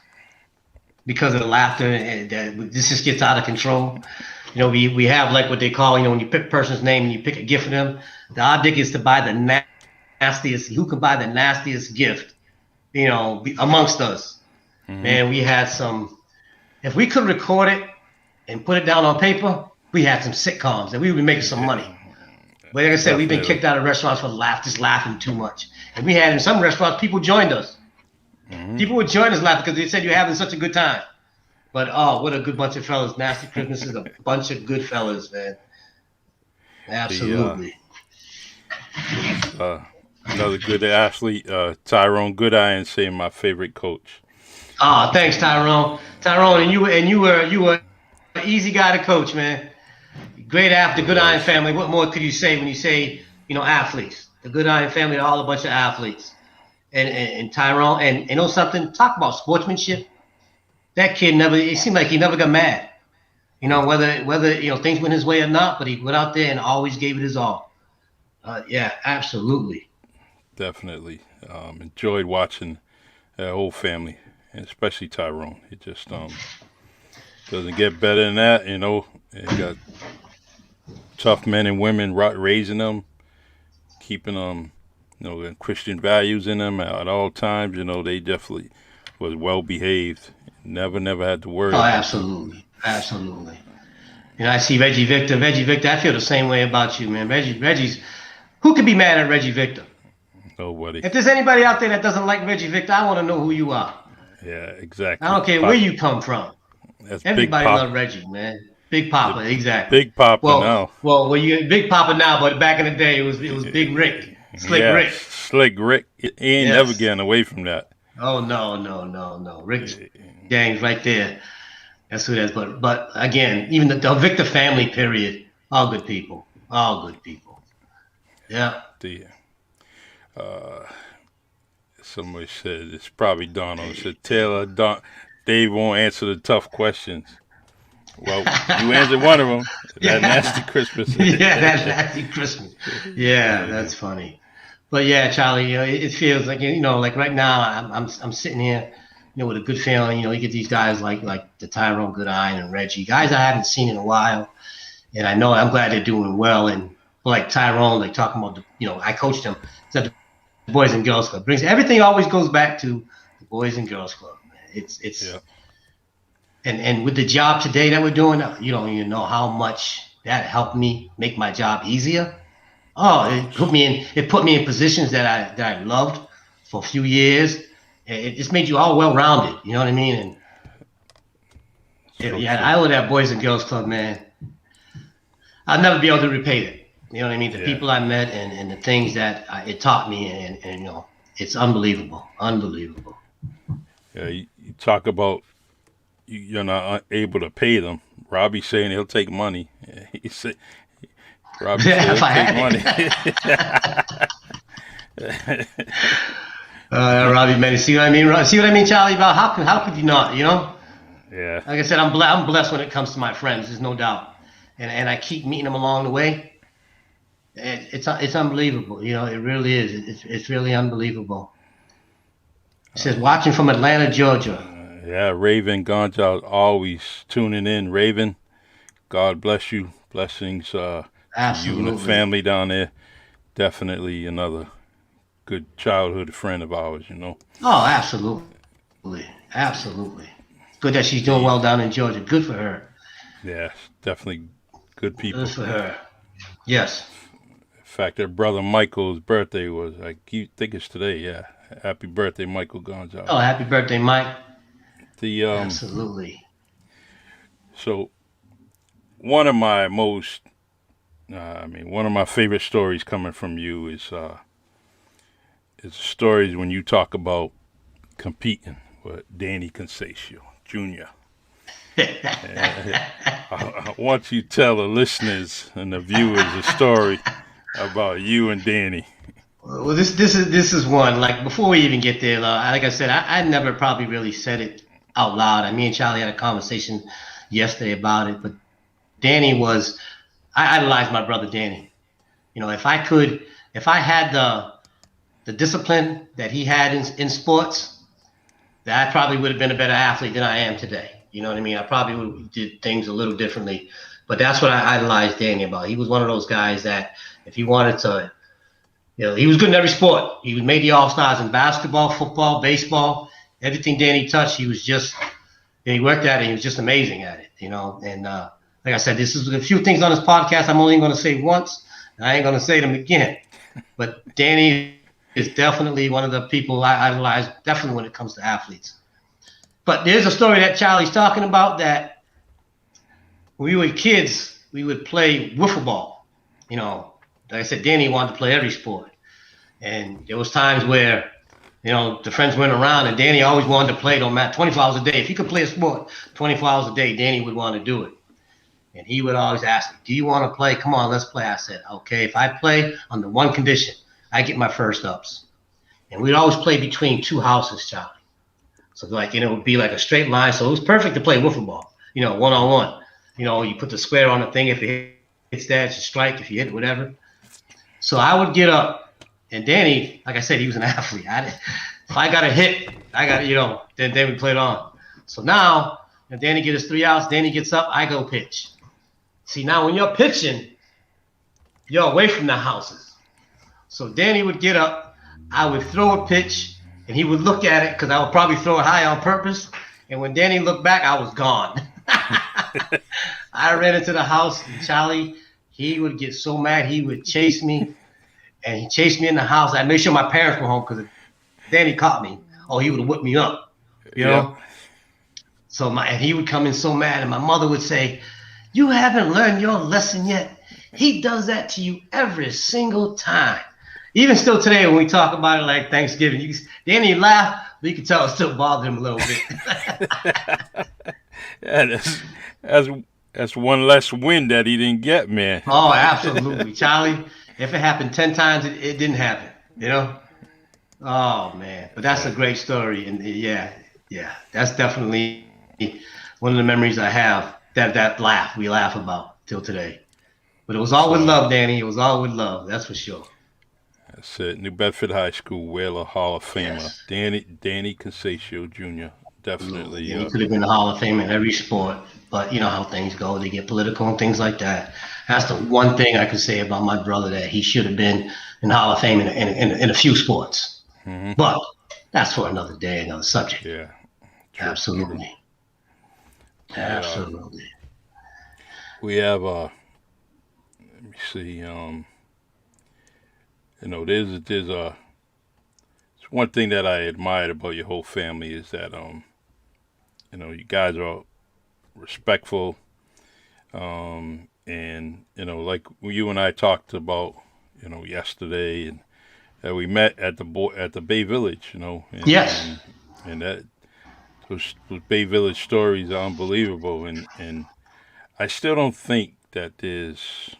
because of the laughter, and this just gets out of control. You know, we have like what they call, when you pick a person's name and you pick a gift for them, the object is to buy the nastiest, who can buy the nastiest gift, amongst us. Mm-hmm. Man, we had some, if we could record it and put it down on paper, we had some sitcoms and we would be making some money. But like I said, we've been Definitely. kicked out of restaurants for just laughing too much. And we had in some restaurants, people joined us. Mm-hmm. People would join us laughing because they said you're having such a good time. But oh, what a good bunch of fellas. Nasty Christmas is a bunch of good fellas, man. The Absolutely. uh, another good athlete, Tyrone Goodine, saying my favorite coach. Oh, thanks, Tyrone. Tyrone, and you were an easy guy to coach, man. Great the It Good Iron was family. What more could you say when you say, athletes? The Good Iron family are all a bunch of athletes. And Tyrone, and you know something? Talk about sportsmanship. That kid it seemed like he never got mad. Whether things went his way or not, but he went out there and always gave it his all. Yeah, absolutely. definitely enjoyed watching that whole family, and especially Tyrone. It just doesn't get better than that, you know. It got tough men and women raising them, keeping them, Christian values in them at all times. You know, they definitely was well behaved. Never had to worry Oh, about them. absolutely, absolutely. I see Reggie Victor. Reggie Victor, I feel the same way about you, man. Reggie's. Who could be mad at Reggie Victor? Nobody. If there's anybody out there that doesn't like Reggie Victor, I want to know who you are. Yeah, I exactly. don't care where you come from. That's Big Everybody Pop. loved Reggie, man. Big Papa, exactly. Big Papa Well, now. well, you Big Papa now, but back in the day, it was Big Rick, Slick Yeah, Rick. Slick Rick. He ain't never Yes. getting away from that. Oh no, no, no, no. Rick James, right there. That's who that is. But again, even the Victor family, period. All good people. All good people. Yeah. The somebody said it's probably Donald. Said Taylor, Dave won't answer the tough questions. Well, you answered one of them. That nasty Yeah. Christmas. Yeah, that nasty Christmas. Yeah, that's funny. But yeah, Charlie, it feels like like right now, I'm sitting here, with a good feeling. You get these guys like the Tyrone Goodine and Reggie, guys I haven't seen in a while, and I know I'm glad they're doing well. And like Tyrone, like talking about I coached him. It's at the Boys and Girls Club. Brings everything always goes back to the Boys and Girls Club. It's Yeah, and with the job today that we're doing, you don't even know how much that helped me make my job easier. Oh, it put me in positions that I loved for a few years. It just made you all well rounded. You know what I mean? And so yeah, true. I owe that Boys and Girls Club, man. I'll never be able to repay it. You know what I mean? The Yeah, people I met and the things that it taught me, and it's unbelievable, unbelievable. yeah. You talk about you're not able to pay them. Robbie saying he'll take money. He said Robbie said if he'll I take had money. it. Robbie, man, see what I mean? See what I mean, Charlie? About how could you not? You know, Yeah. like I said, I'm blessed when it comes to my friends. There's no doubt, and I keep meeting them along the way. It's unbelievable. You know, it really is. It's really unbelievable. He says, Uh, watching from Atlanta, Georgia. yeah, Raven Gonzalez always tuning in. Raven, God bless you. Blessings to you and the Absolutely. family down there. Definitely another good childhood friend of ours, you know. Oh, absolutely. Absolutely. Good that she's doing The well down in Georgia. Good for her. Yeah, definitely good Good people. for her. Yes. In fact, their brother Michael's birthday was, I think it's today. Yeah, happy birthday, Michael Oh, Gonzalez. happy birthday, Mike. The Absolutely. So one of my most, one of my favorite stories coming from you is stories when you talk about competing with Danny Conceicao Jr. Uh, I want you to tell the listeners and the viewers a story about you and Danny. Well, this is one. Like before we even get there, like I said, I never probably really said it out loud. I Me and Charlie had a conversation yesterday about it, but Danny was I idolized my brother Danny. You know, if I had the discipline that he had in sports, that I probably would have been a better athlete than I am today. You know what I mean? I probably would have did things a little differently. But that's what I idolized Danny about. He was one of those guys that if he wanted to, you know, he was good in every sport. He made the All Stars in basketball, football, baseball, everything Danny touched. He was just he worked at it. He was just amazing at it. You know, and like I said, this is a few things on this podcast I'm only going to say once. And I ain't going to say them again. But Danny is definitely one of the people I idolize, definitely when it comes to athletes. But there's a story that Charlie's talking about that when we were kids, we would play wiffle ball. You know, like I said, Danny wanted to play every sport. And there was times where, you know, the friends went around and Danny always wanted to play, don't matter, 24 hours a day. If he could play a sport 24 hours a day, Danny would want to do it. And he would always ask me, do you want to play? Come on, let's play. I said, okay, if I play under one condition, I get my first ups. And we'd always play between two houses, Charlie. So like, you know, it would be like a straight line. So it was perfect to play wiffle ball, you know, one on one. You know, you put the square on the thing. If it hits that, it's a strike. If you hit whatever. So I would get up, and Danny, like I said, he was an athlete. If I got a hit, I got, you know, then we played on. So now, if Danny gets 3 outs, Danny gets up, I go pitch. See, now when you're pitching, you're away from the houses. So Danny would get up, I would throw a pitch, and he would look at it because I would probably throw it high on purpose. And when Danny looked back, I was gone. I ran into the house, and Charlie, he would get so mad, he would chase me, and he chased me in the house. I made sure my parents were home because if Danny caught me, oh, he would have whipped me up, you Yep. know. And he would come in so mad, and my mother would say, "You haven't learned your lesson yet. He does that to you every single time." Even still today, when we talk about it like Thanksgiving, Danny laughed, but you can tell it still bothered him a little bit. Yeah, that's that's one less win that he didn't get, man. Oh, absolutely, Charlie. If it happened 10 times, it didn't happen. You know. Oh man, but that's a Yeah. great story, and yeah, that's definitely one of the memories I have. That laugh we laugh about till today. But it was all with So love, Danny. It was all with love. That's for sure. that's it. New Bedford High School Whaler Hall of Famer Yes, Danny Conceicao Jr. absolutely. Definitely. And he could have been in the Hall of Fame in every sport, but you know how things go. They get political and things like that. That's the one thing I could say about my brother that he should have been in the Hall of Fame in a few sports. Hmm. But that's for another day, another subject. Yeah. True. True. Absolutely. We Absolutely. we have let me see. There's a it's one thing that I admired about your whole family is that you guys are respectful, and like you and I talked about yesterday, and that we met at the Bay Village, and Yes. that those Bay Village stories are unbelievable, and I still don't think that there's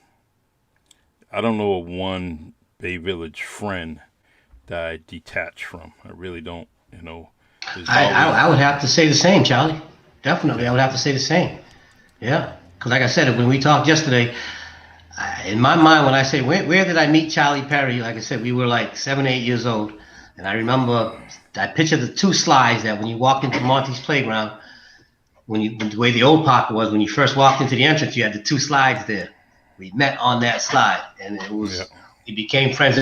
I don't know of one Bay Village friend that I detach from. I really don't. There's always I would have to say the same, Charlie. Definitely, I yeah, would have to say the same. Yeah, because like I said, when we talked yesterday, in my mind, when I say where did I meet Charlie Perry, like I said, we were like 7, 8 years old, and I remember I pictured the two slides that when you walked into Monty's playground, when the way the old park was, when you first walked into the entrance, you had the two slides there. We met on that slide, and yeah. we became friends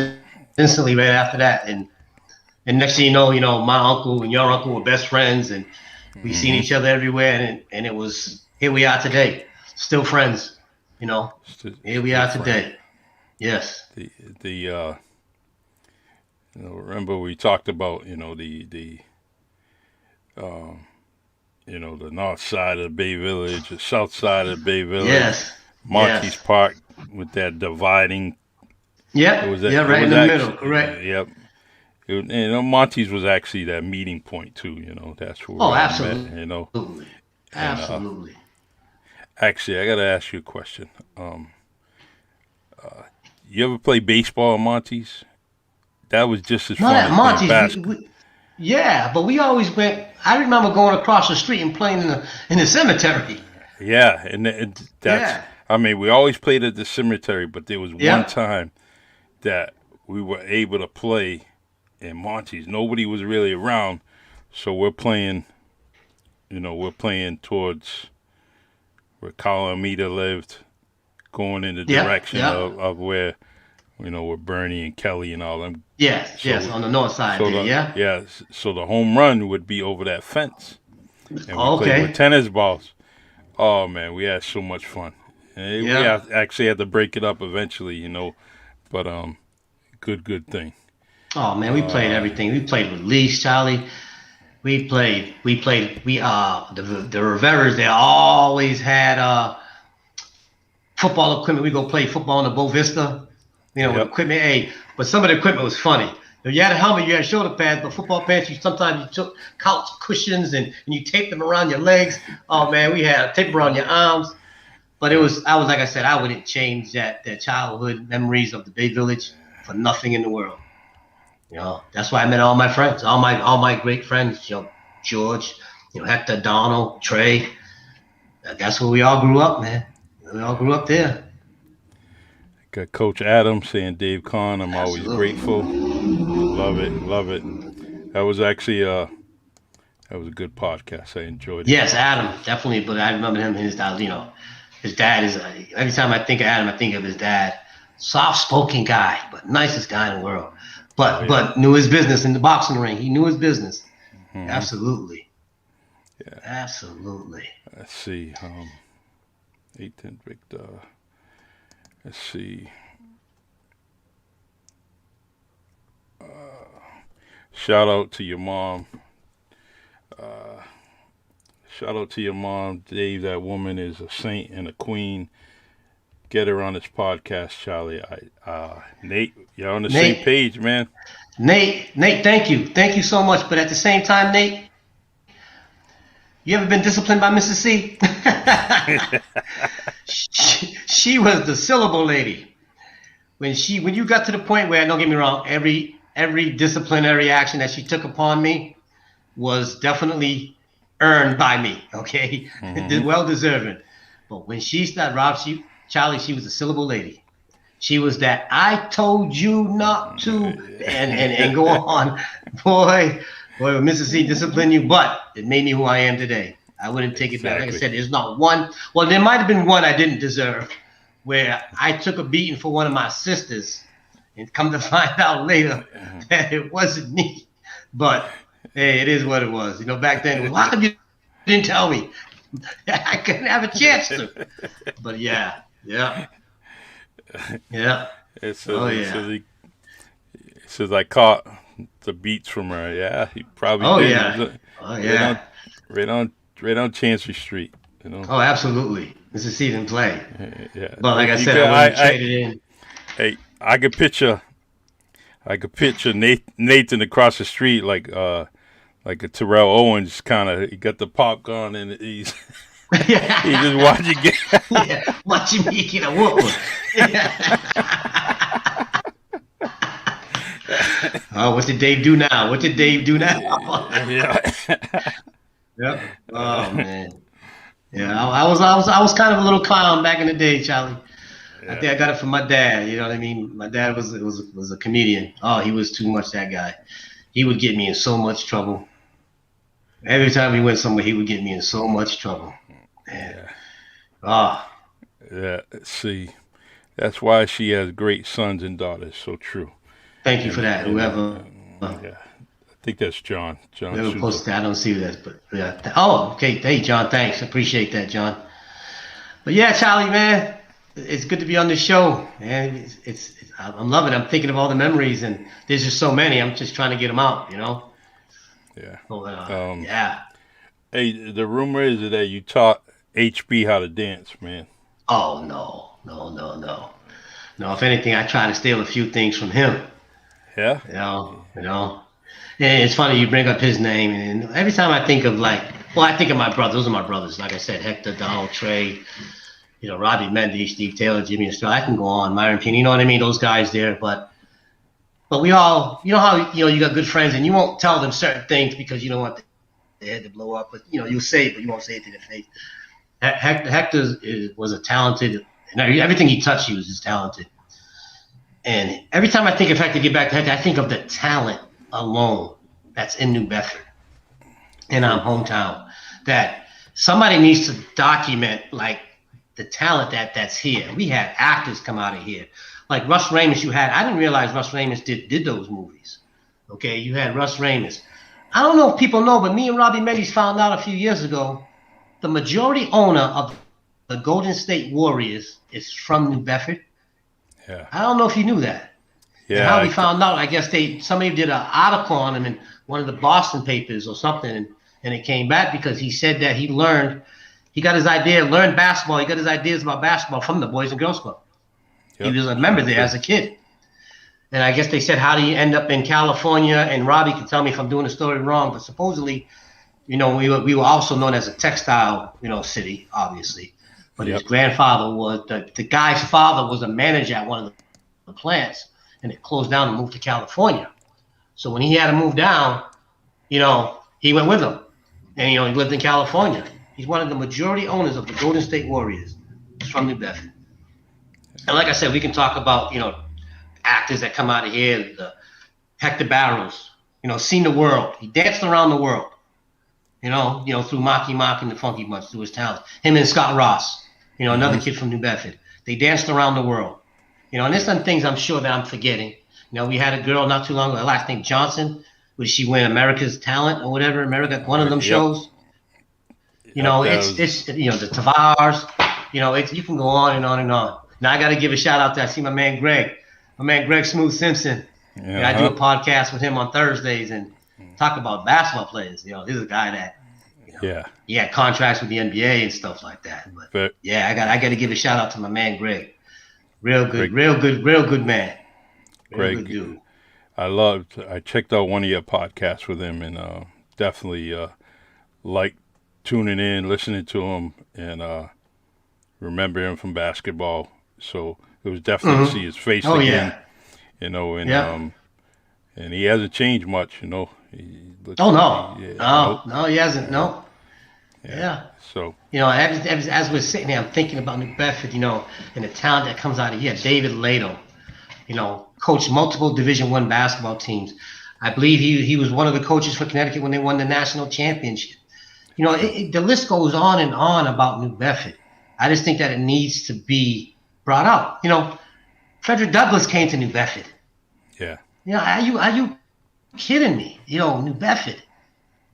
instantly right after that, and next thing you know, my uncle and your uncle were best friends, and we seen Hmm. each other everywhere, and it was here we are today, still friends. You know, here we Still are friends. today. Yes. The remember we talked about um, the north side of the Bay Village, the south side of the Bay Village, Yes. Monty's Yes. Park with that dividing. It Yep. was that. Yeah. It Right in was the middle. actually. Correct. Yep. Monty's was actually that meeting point too. That's where we Oh, all met. absolutely. And Absolutely. actually, I gotta ask you a question. Um, you ever play baseball at Monty's? That was just as Not fun at as playing Monty's. basketball. Yeah, but we always went. I remember going across the street and playing in the cemetery. Yeah, and that's. Yeah. I mean, we always played at the cemetery, but there was one Yep. time that we were able to play in Monty's. Nobody was really around, so we're playing. We're playing towards where Calamita lived, going in the Yep. direction Yep. of where where Bernie and Kelly and all them. Yes. Yes. So On the north side so there. the Yeah. yeah, so the home run would be over that fence, and we Oh, played with okay. tennis balls. Oh man, we had so much fun. And we Yeah. actually had to break it up eventually, but good thing. Oh man, we played Uh, everything. We played release, Charlie. The Riveras. They always had football equipment. We go play football in the Bow Vista. You know, with yep, equipment. Hey, but some of the equipment was funny. You had a helmet, you had shoulder pads, but football pants, sometimes you took couch cushions and you taped them around your legs. Oh man, we had tape around your arms. But yep. I was like I said, I wouldn't change that childhood memories of the Bay Village for nothing in the world. That's why I met all my friends, all my great friends. George, Hector, Donald, Trey. That's where we all grew up, man. We all grew up there. Got Coach Adam saying Dave Kahn. I'm always grateful. Absolutely. Love it, love it. That was actually that was a good podcast. I enjoyed his Yes, Adam, podcast. definitely. But I remember him. His dad. His dad is. Every time I think of Adam, I think of his dad. Soft-spoken guy, but nicest guy in the world. Oh yeah. But knew his business in the boxing ring. He knew his business. Hmm. Absolutely. Yeah. Absolutely. Let's see. 18 Victor. Let's see. Shout out to your mom. Uh, Shout out to your mom, Dave. That woman is a saint and a queen. Get her on this podcast, Charlie. Nate, you're on the same Nate, page, man. Nate, thank you. Thank you so much. But at the same time, Nate, you ever been disciplined by Mrs. C? She was the syllable lady. When you got to the point where, don't get me wrong, every disciplinary action that she took upon me was definitely earned by me. Okay, Hmm. well deserving. But when she started, Charlie, she was a syllable lady. She was that I told you not to, and go on, boy, when Mrs. C disciplined you, but it made me who I am today. I wouldn't take it back. Like I Exactly. said, there's not one. Well, there might have been one I didn't deserve, where I took a beating for one of my sisters, and come to find out later that it wasn't me. But hey, it is what it was. Back then it was, why come you didn't tell me? I couldn't have a chance to. But yeah, yeah, yeah. It says Oh it yeah. says it says I caught the beats from her. Yeah, he probably Oh did. It yeah. was Oh right on, yeah. right on, right on Chancery Street. You know. Oh, absolutely. This is season play. Yeah. But like I You said, I got. wouldn't trade it in. Hey, I could picture. I could picture Nathan across the street like a Terrell Owens kind of. He got the popcorn and he's He just watch you get. Yeah, watching me get a whooping. Oh, what did Dave do now? What did Dave do now? Yeah. Yep. Oh man. Yeah, I was kind of a little clown back in the day, Charlie. I Yeah. think I got it from my dad. You know what I mean? My dad was a comedian. Oh, he was too much that guy. He would get me in so much trouble. Every time he went somewhere, he would get me in so much trouble. Man. Yeah. Oh, Yeah. See, that's why she has great sons and daughters. So true. thank you for And that. yeah, I think that's John. John Whoever Souza. posted that, I don't see that, but yeah. Oh, okay. Hey, John, thanks. Appreciate that, John. But yeah, Charlie, man, it's good to be on the show, man. I'm loving it. I'm thinking of all the memories, and there's just so many. I'm just trying to get them out, you know. Yeah. So, Um. yeah. Hey, the rumor is that you taught HB how to dance, man. Oh no, no, no, no, no. If anything, I try to steal a few things from him. Yeah. You know. And it's funny you bring up his name, and every time I think of I think of my brothers. Those are my brothers. Like I said, Hector, Donald, Trey, Robbie Mendy, Steve Taylor, Jimmy Estrella. I can go on, Myron Payne. You know what I mean? Those guys there, but we all, how you got good friends, and you won't tell them certain things because you don't want their head to blow up. But you'll say it, but you won't say it to their face. Hector was a talented, and everything he touched, he was just talented. And every time I think of Hector, get back to Hector, I think of the talent alone that's in New Bedford, in our hometown. That somebody needs to document the talent that's here. We had actors come out of here, like Russ Ramus. I didn't realize Russ Ramus did those movies. Okay, you had Russ Ramus. I don't know if people know, but me and Robbie Mendes found out a few years ago. The majority owner of the Golden State Warriors is from New Bedford. Yeah. I don't know if you knew that. And Yeah. how we found out, I guess somebody did an article on him in one of the Boston papers or something, and it came back because he said that he got his learned basketball. He got his ideas about basketball from the Boys and Girls Club. He Yep. was a member there as a kid. And I guess they said, how do you end up in California? And Robbie can tell me if I'm doing the story wrong, but supposedly, we were also known as a textile, city, obviously. But his grandfather was, the guy's father was a manager at one of the plants, and it closed down and moved to California. So when he had to move down, he went with him. And, he lived in California. He's one of the majority owners of the Golden State Warriors. He's from New Bedford. And like I said, we can talk about, actors that come out of here, the Hector Barrows, seen the world. He danced around the world, through Mocky Mock and the Funky Bunch, through his talent. Him and Scott Ross, another kid from New Bedford. They danced around the world. And there's some things I'm sure that I'm forgetting. We had a girl not too long ago, last name Johnson. Would she win America's Talent or whatever? One of them shows. It's the Tavares. You can go on and on and on. Now I got to give a shout out to, I see my man Greg Smooth Simpson. I do a podcast with him on Thursdays and talk about basketball players. This is a guy that, he had contracts with the NBA and stuff like that. But yeah, I got to give a shout out to my man Greg. Real good man. Real good dude. I checked out one of your podcasts with him, and definitely like tuning in, listening to him, and remember him from basketball. So it was definitely to see his face again. And he hasn't changed much. He no, he hasn't. No. Yeah. So as we're sitting here, I'm thinking about New Bedford, and the talent that comes out of here. David Lato, coached multiple Division I basketball teams. I believe he was one of the coaches for Connecticut when they won the national championship. The list goes on and on about New Bedford. I just think that it needs to be brought out. Frederick Douglass came to New Bedford. Yeah. Are you kidding me? New Bedford.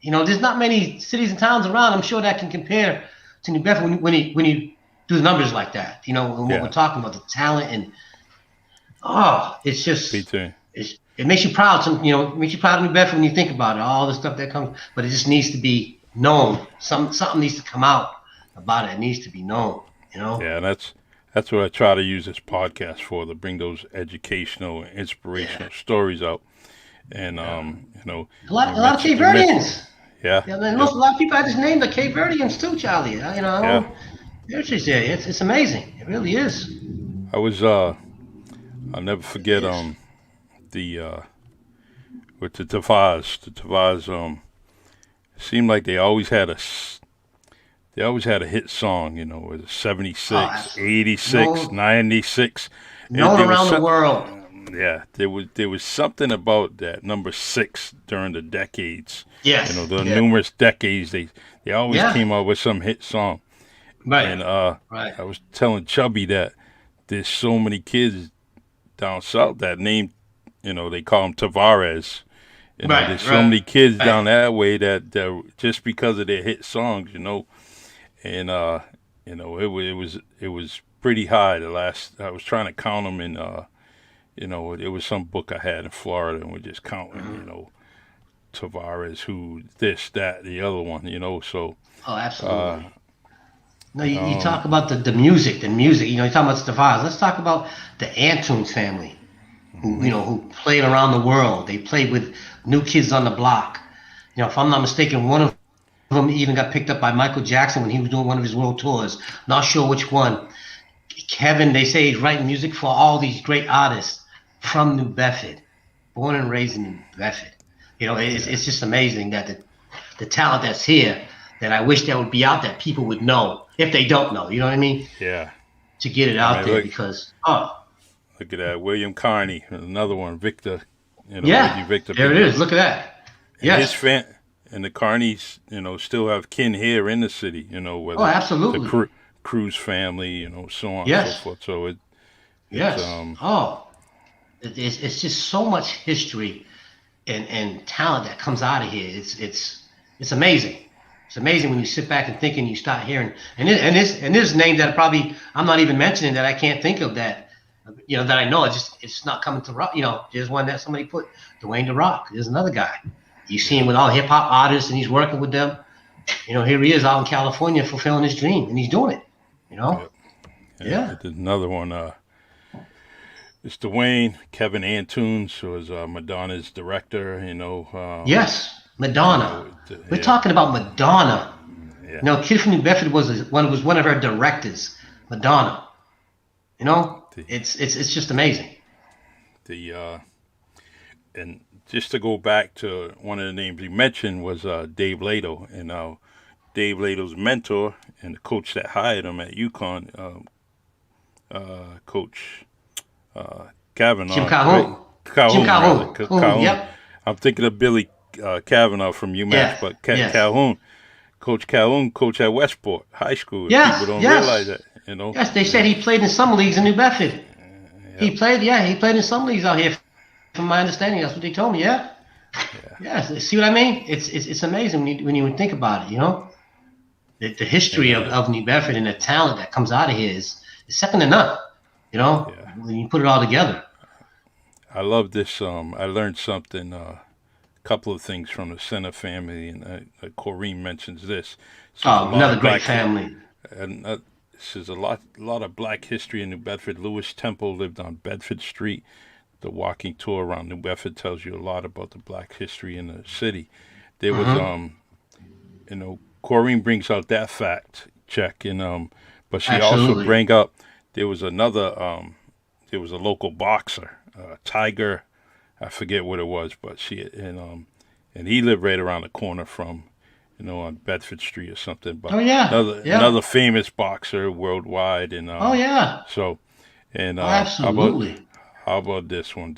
There's not many cities and towns around, I'm sure, that can compare to New Bedford when you do the numbers like that. And what we're talking about, the talent, and it's just it makes you proud. It makes you proud of New Bedford when you think about it, all the stuff that comes. But it just needs to be known. Something needs to come out about it. It needs to be known. Yeah, and that's what I try to use this podcast for, to bring those educational and inspirational stories out. And a lot of Cape Verdeans. Yeah. Yeah, man, Yep. most a lot of people I just named the Cape Verdeans too, Charlie. Yeah. Heritage there. It's amazing. It really is. I was I'll never It forget is. the with the Tavas. The Tavas seemed like they always had a hit song, with a Oh, 76, absolutely. 86, Known 96. And known there was around the some, world. yeah, there was something about that number 6 during the decades. Yes. The Yeah. numerous decades they always Yeah. came out with some hit song. Right. And Right. I was telling Chubby that there's so many kids down south that name, they call them Tavares. Right. There's so Right. many kids down that way that just because of their hit songs, and it was pretty high. The last I was trying to count them in, it was some book I had in Florida, and we're just counting, Mhm. Tavares, who this, that, the other one, So, Oh, uh, absolutely. No, you um, talk about the music, the music. You talk about Stefan. Let's talk about the Antunes family, who hmm who played around the world. They played with New Kids on the Block. If I'm not mistaken, one of them even got picked up by Michael Jackson when he was doing one of his world tours. Not sure which one. Kevin, they say he's writing music for all these great artists from New Bedford, born and raised in New Bedford. yeah, It's just amazing that the talent that's here that I wish that would be out that people would know if they don't know. You know what I mean? yeah. To get it I out mean, there look, because look at that. William Carney, another one. Victor, Reggie yeah, Victor there it Biggie, is. Look at that. and his Yes. fan, and the Carneys, still have kin here in the city. Oh, Whether the absolutely. Cruz family, so on and so Yes. forth. So it's Yes. Oh, it's just so much history and talent that comes out of here. It's amazing. It's amazing when you sit back and think and you start hearing and this name that probably I'm not even mentioning that I can't think of that that I know it's not coming to rock. There's one that somebody put Dwayne the Rock. There's another guy. You see yeah, him with all hip hop artists and he's working with them. Here he is out in California fulfilling his dream and he's doing it. You know? yep. And Yeah. it did another one. It's Dwayne Kevin Antunes, who is Madonna's director. Yes. Madonna. We're Yeah, talking about Madonna. yeah. Kid from New Bedford was one of her directors, Madonna. The It's just amazing. the and just to go back to one of the names you mentioned was Dave Lato, and Dave Lato's mentor and the coach that hired him at UConn, Coach Jim Kavanaugh, right? Calhoun. Jim Calhoun, rather. Calhoun. Calhoun. Yep. I'm thinking of Billy Kavanaugh from UMass, Yeah. but Yes. Calhoun, Coach Calhoun, coach at Westport High School. People Yes. don't realize Yes. that. Yes. They said And he played in some leagues in New Bedford. yep, He played in some leagues out here. From my understanding, that's what they told me. Yeah. yeah, Yes. See what I mean? It's amazing when you think about it. The and history of New Bedford and the talent that comes out of here is second to none. yeah. When you put it all together. I love this. I learned something. Couple of things from the Center family, and Corrine mentions this. Says a Oh, lot another of great black, family. and says a lot of black history in New Bedford. Lewis Temple lived on Bedford Street. The walking tour around New Bedford tells you a lot about the black history in the city. There was, Mm-hmm. Corrine brings out that fact check, and but she also Absolutely. bring up there was another, there was a local boxer, Tiger, I forget what it was, but and he lived right around the corner from, on Bedford Street or something. But Oh yeah. another Yeah. famous boxer worldwide, and Oh yeah. so and Oh, how about absolutely. this one?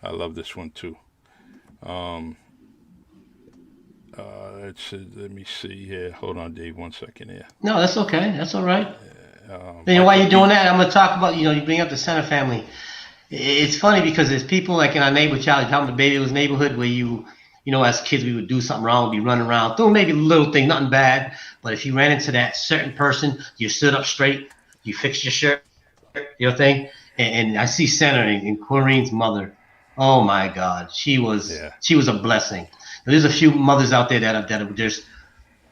I love this one too. Um, let me see here. Hold on, Dave, 1 second here. No, that's okay. That's all right. While Michael you're doing B. that, I'm gonna talk about you bring up the Center family. It's funny because there's people like in our neighborhood, Charlie, talking about Baby's neighborhood where as kids we would do something wrong, we'd be running around doing maybe a little thing, nothing bad. But if you ran into that certain person, you stood up straight, you fixed your shirt, thing. And I see Center and Corrine's mother. Oh my God, Yeah. she was a blessing. There's a few mothers out there that are just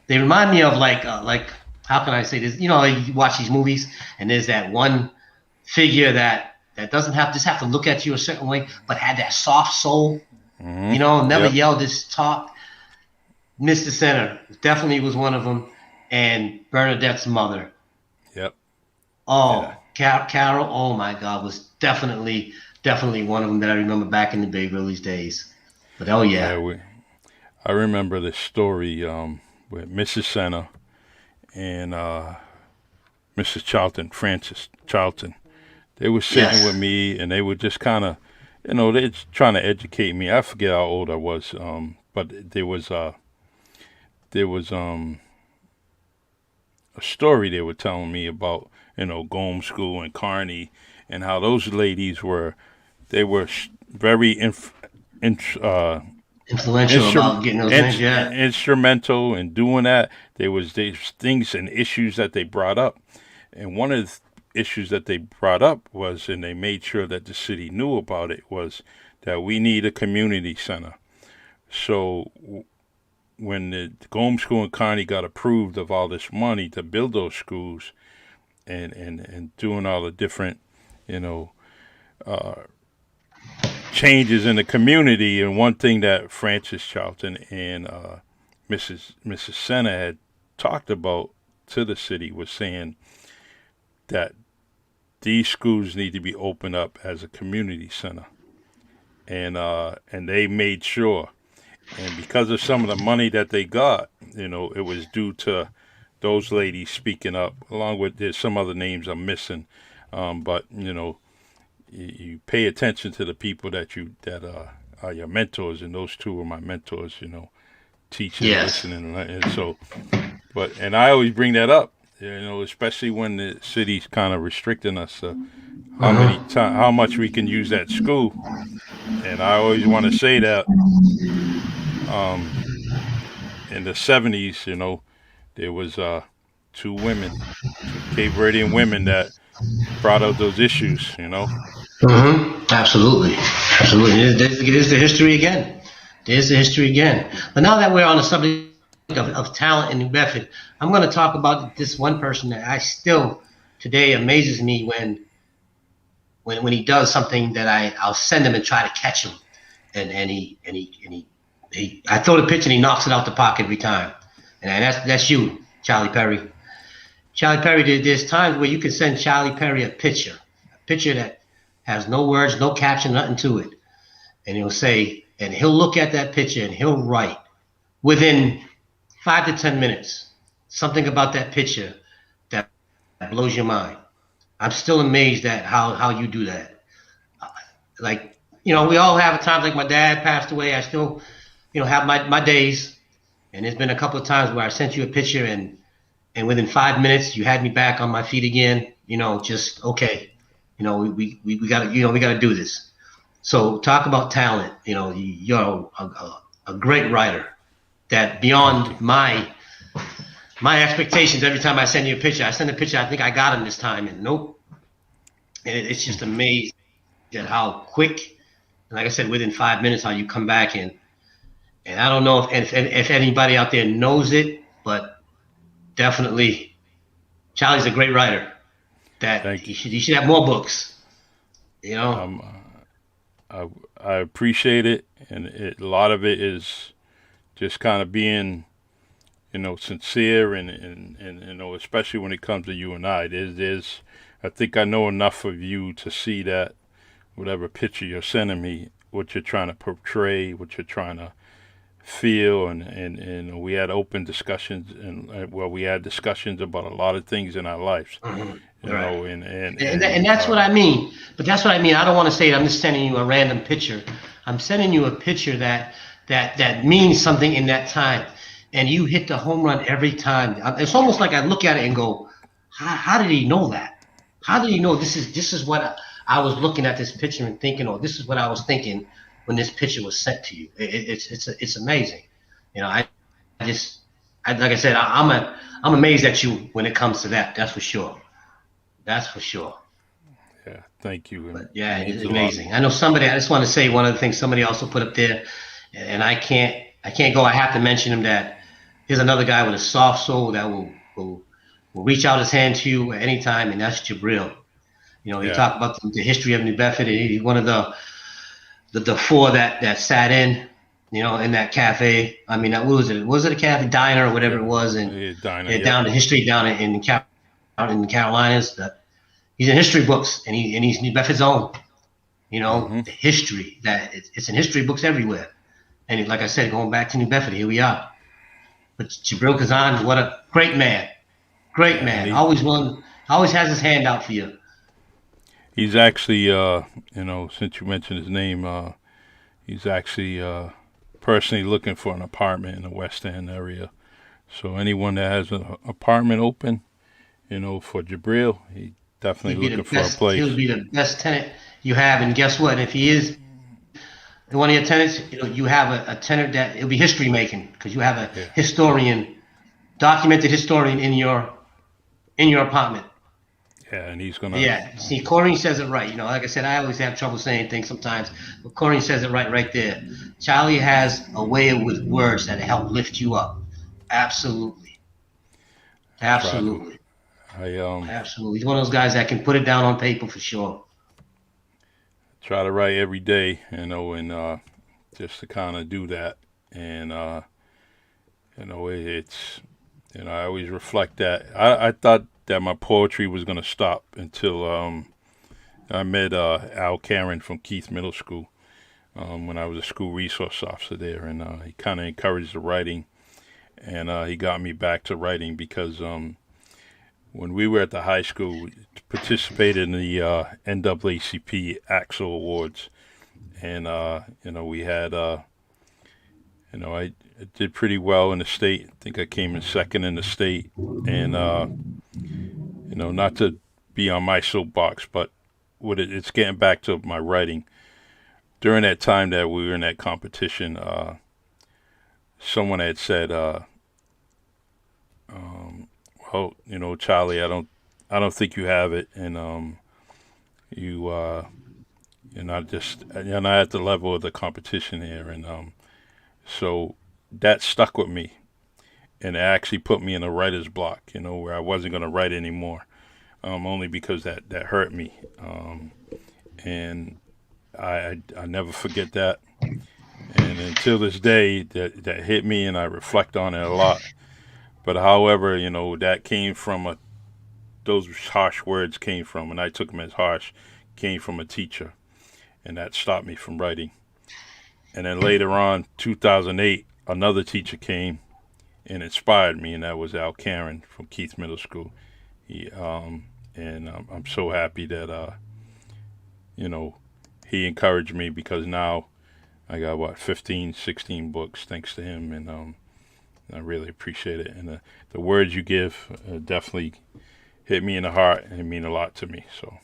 they remind me of like how can I say this? Like you watch these movies and there's that one figure that doesn't have to look at you a certain way, but had that soft soul. Mm-hmm. Never Yep. yelled, just talk. Mr. Center definitely was one of them, and Bernadette's mother. Yep. Yeah. Oh, Carol. Oh my God, was definitely one of them that I remember back in the Bay Willie's days. But oh Yeah. yeah, I remember the story with Mrs. Senna and Mrs. Charlton, Frances Charlton. They were sitting with yes. me and they were just kind of, they're trying to educate me. I forget how old I was, but there was a story they were telling me about, Gomes School and Kearney, and how those ladies they were very Influential instrum, about getting those things. Yeah. instrumental in doing that. There was these things and issues that they brought up, and one of the issues that they brought up was, and they made sure that the city knew about it, was that we need a community center. So when the Gomes School and Kearney got approved of all this money to build those schools, and doing all the different, you know, uh, changes in the community. And one thing that Francis Charlton and Mrs. Senna had talked about to the city was saying that these schools need to be opened up as a community center, and they made sure. And because of some of the money that they got, it was due to those ladies speaking up, along with there's some other names I'm missing. But you pay attention to the people that are your mentors, and those two are my mentors. Teaching, Yes. listening, and so. And I always bring that up. Especially when the city's kind of restricting us how much we can use that school. And I always want to say that um, in the '70s, there was two women, two Cape Verdean women that brought out those issues. Absolutely. Absolutely. It is the history again. There's the history again. But now that we're on the subject of talent in New Bedford, I'm going to talk about this one person that I still today amazes me when he does something that I'll send him and try to catch him, and he I throw the pitch and he knocks it out the park every time, and that's you, Charlie Perry. Charlie Perry. There's times where you can send Charlie Perry a picture that has no words, no caption, nothing to it, and he'll look at that picture and he'll write within 5 to 10 minutes something about that picture that blows your mind. I'm still amazed at how you do that. Like, we all have times, like my dad passed away. I still, have my days. And there's been a couple of times where I sent you a picture and within 5 minutes you had me back on my feet again, just okay. We gotta do this. So talk about talent. You're a great writer that Thank you. beyond my expectations. Every time I send you a picture, I send a picture, I think I got him this time, and nope. And it's just amazing at how quick, and like I said, within 5 minutes, how you come back and I don't know if anybody out there knows it, but definitely Charlie's a great writer. That Thank he you. should have more books. You know. Um, I appreciate it, and a lot of it is just kind of being, sincere, and especially when it comes to you and I. I think I know enough of you to see that whatever picture you're sending me, what you're trying to portray, what you're trying to feel, and we had open discussions, and we had discussions about a lot of things in our lives, Mhm. you Right. know, and And that's what I mean. But that's what I mean. I don't want to say I'm just sending you a random picture. I'm sending you a picture that means something in that time, and you hit the home run every time. It's almost like I look at it and go, how did he know that? How did he know this is what I was looking at this picture and thinking, or this is what I was thinking when this picture was sent to you? It's amazing. I just like I said, I'm amazed at you when it comes to that. That's for sure. That's for sure. yeah, thank you, But and it yeah, it's means a lot. amazing. I know somebody. I just want to say one of the things somebody also put up there, and I can't go. I have to mention him. That here's another guy with a soft soul that will reach out his hand to you at any time, and that's Jabril. He Yeah, talked about the history of New Bedford. And he's one of the four that sat in in that cafe. I mean, what was it? Was it a cafe diner or whatever Yeah, it was? And diner. yeah, Yep. down the history down out in the Carolinas. He's in history books, and he's New Bedford's own. Mm-hmm. The history that it's in history books everywhere. And like I said, going back to New Bedford, here we are. But Jabril Kazan, what a great And man. Always has his hand out for you. he's actually, since you mentioned his name, he's actually personally looking for an apartment in the West End area. So anyone that has an apartment open, for Jabril, he definitely looking for a He place. would be the best tenant you have. And guess what? If he is one of your tenants, you have a tenant that it'll be history making because you have a Yeah, documented historian in your apartment. yeah, and he's gonna. Yeah, see, Corey says it right. Like I said, I always have trouble saying things sometimes, but Corey says it right there. Charlie has a way with words that help lift you up. Absolutely, I try to. absolutely, I absolutely. He's one of those guys that can put it down on paper for sure. try to write every day, and just to kind of do that, and it's I always reflect that. I thought that my poetry was gonna stop until I met Al Karen from Keith Middle School when I was a school resource officer there, and he kind of encouraged the writing, and he got me back to writing because when we were at the high school, we participated in the NAACP Axel Awards, and we had I did pretty well in the state. I think I came in second in the state, and not to be on my soapbox, but it's getting back to my writing. During that time that we were in that competition, someone had said, "Well, Charlie, I don't think you have it, and you, you're not at the level of the competition here." And so that stuck with me, and it actually put me in a writer's block, where I wasn't going to write anymore, only because that hurt me, and I never forget that. And until this day, that hit me, and I reflect on it a lot. But however, that came from those harsh words came from, and I took them as harsh, came from a teacher, and that stopped me from writing. And then later on, 2008, another teacher came and inspired me, and that was Al Karen from Keith Middle School. And I'm so happy that you know he encouraged me because now I got 15, 16 books thanks to him, and I really appreciate it. And the words you give definitely hit me in the heart and mean a lot to me. So,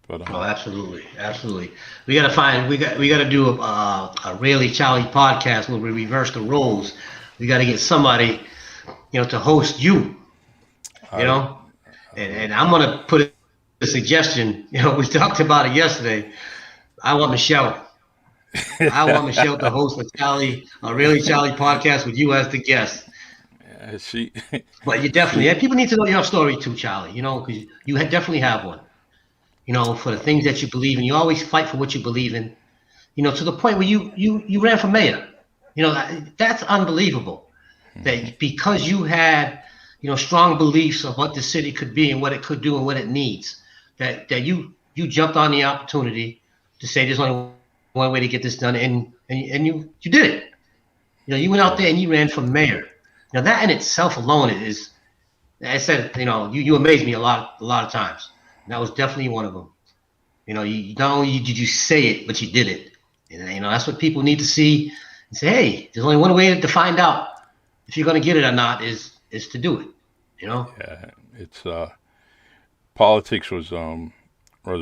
but Oh, absolutely, absolutely. We got to do a really Charlie podcast where we reverse the roles. We got to get somebody, to host you, you I know, and I'm gonna put a suggestion. We talked about it yesterday. I want Michelle. I want Michelle to host a really Charlie podcast with you as the guest. she But you definitely, she yeah, people need to know your story too, Charlie. Because you definitely have one. For the things that you believe in, you always fight for what you believe in. To the point where you ran for mayor. That's unbelievable. That because you had strong beliefs of what the city could be and what it could do and what it needs, that you jumped on the opportunity to say there's only one way to get this done, and you did it. You went out yeah there and you ran for mayor. Now that in itself alone is, I said, you amaze me a lot of times. And that was definitely one of them. Not only did you say it, but you did it. And that's what people need to see and say, hey, there's only one way to find out if you're going to get it or not is to do it. You know. yeah. It's politics was a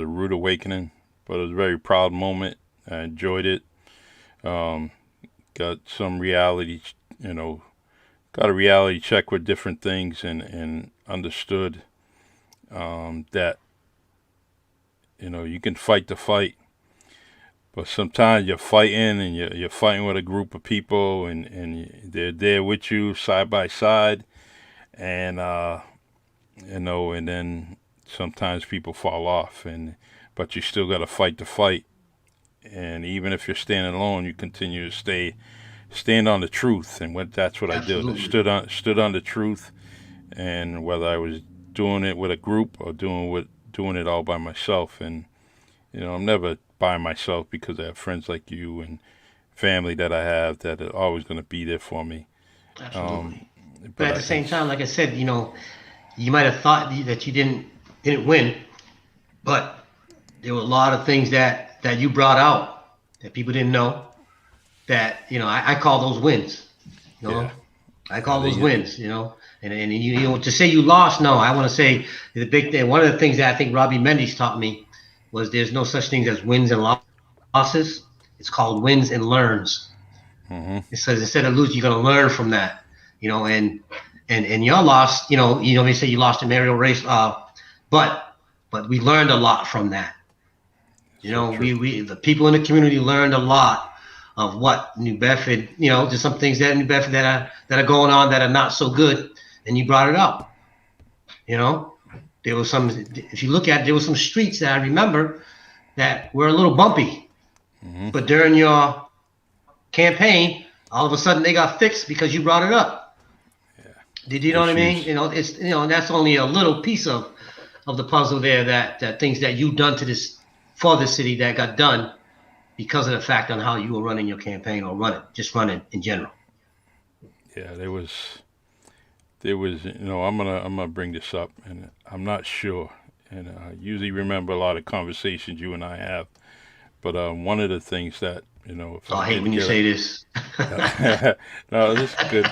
rude awakening, but it was a very proud moment. I enjoyed it. Um, got some reality, you know, got a reality check with different things, and understood that you can fight the fight, but sometimes you're fighting and you're fighting with a group of people, and they're there with you side by side, and and then sometimes people fall off, but you still got to fight the fight, and even if you're standing alone, you continue to stand on the truth, and that's what I did. I Absolutely. stood on the truth, and whether I was doing it with a group or doing it all by myself, and I'm never by myself because I have friends like you and family that I have that are always going to be there for me. Absolutely. Um, But but at the same it's time, like I said, you might have thought that you didn't win, but there were a lot of things that you brought out that people didn't know. That I call those wins. You yeah, know, I yeah, call those they, wins. And to say you lost, no, I want to say the big thing. One of the things that I think Robbie Mendes taught me was there's no such thing as wins and losses. It's called wins and learns. mm-hmm, It says instead of losing, you're going to learn from that. And y'all lost. They say you lost a Mario race, but we learned a lot from that. so true. We the people in the community learned a lot of what New Bedford. Just some things that in New Bedford that are going on that are not so good, and you brought it up. You know, there was some. If you look at it, there was some streets that I remember that were a little bumpy, Mm-hmm, but during your campaign, all of a sudden they got fixed because you brought it up. yeah, Did you know what I mean? issues. It's that's only a little piece of the puzzle there that things that you've done to this for the city that got done because of the fact on how you were running your campaign or running in general. Yeah, there was. I'm gonna bring this up, and I'm not sure. And I usually remember a lot of conversations you and I have. But one of the things that if Oh, I I hate didn't when you get say this. it, no, this is good.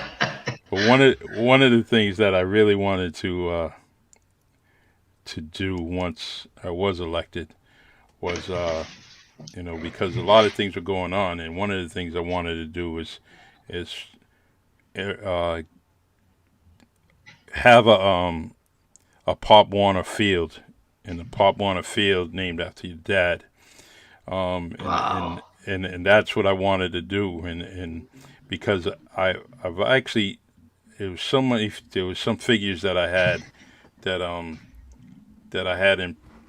But one of the things that I really wanted to do once I was elected was because a lot of things were going on, and one of the things I wanted to do is uh, have a Pop Warner Field, and the Pop Warner Field named after your dad. And Wow. that's what I wanted to do, and because I've actually there was some figures that I had that that I had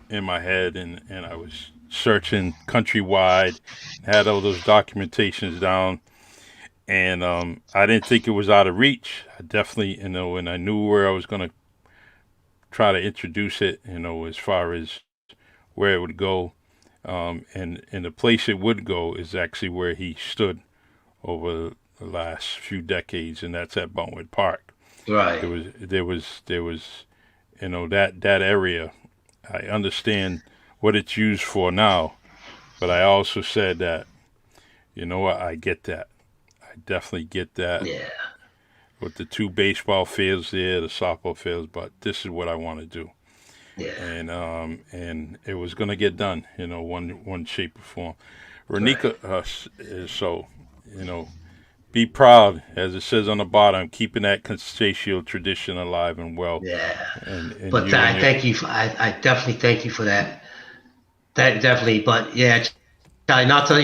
in my head, and I was searching countrywide, had all those documentations down, and I didn't think it was out of reach. I definitely, and I knew where I was going to try to introduce it, as far as where it would go, and the place it would go is actually where he stood over the last few decades, and that's at Buntwood Park. Right. There was that area. I understand what it's used for now, but I also said that what, I get that. I definitely get that Yeah. with the two baseball fields there, the softball fields, but this is what I want to do. Yeah. And it was going to get done, one shape or form. Right. Renika, so you know, be proud, as it says on the bottom, keeping that Conceicao tradition alive and well, Yeah. and But you and I your thank you. I definitely thank you for that. That definitely. But yeah, Charlie, not to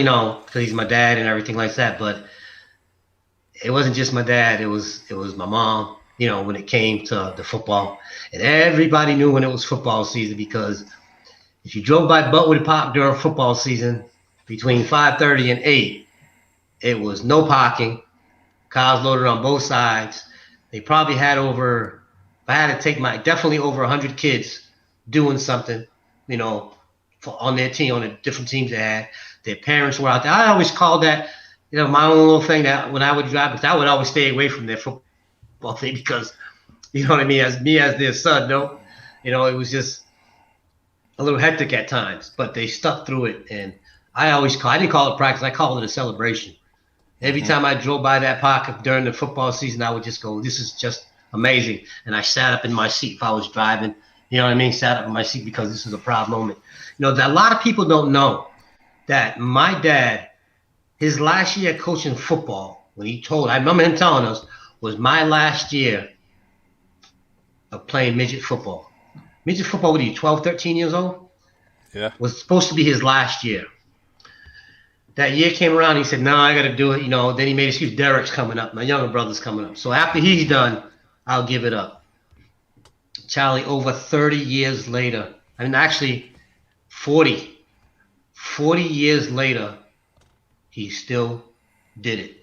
because he's my dad and everything like that. But it wasn't just my dad. It was my mom. When it came to the football, and everybody knew when it was football season because if you drove by Butwood Park during football season between 5:30 and 8, it was no parking. Cars loaded on both sides. They probably had over. If I had to take definitely over 100 kids doing something, you know, on their team, on the different teams they had. Their parents were out there. I always called that, my own little thing that when I would drive, because I would always stay away from their football thing because, you know what I mean, as me as their son, no, it was just a little hectic at times, but they stuck through it. And I didn't call it practice. I called it a celebration. Every hmm time I drove by that park during the football season, I would just go, "This is just amazing." And I sat up in my seat if I was driving. You know what I mean? Sat up in my seat because this is a proud moment. That a lot of people don't know that my dad, his last year coaching football, I remember him telling us, was my last year of playing midget football. Midget football, what are you, 12, 13 years old? yeah, Was supposed to be his last year. That year came around, he said, "No, I got to do it." Then he made an excuse. Derek's coming up. My younger brother's coming up. So after he's done, I'll give it up. Charlie, over 30 years later, I mean, actually 40, 40 years later, he still did it.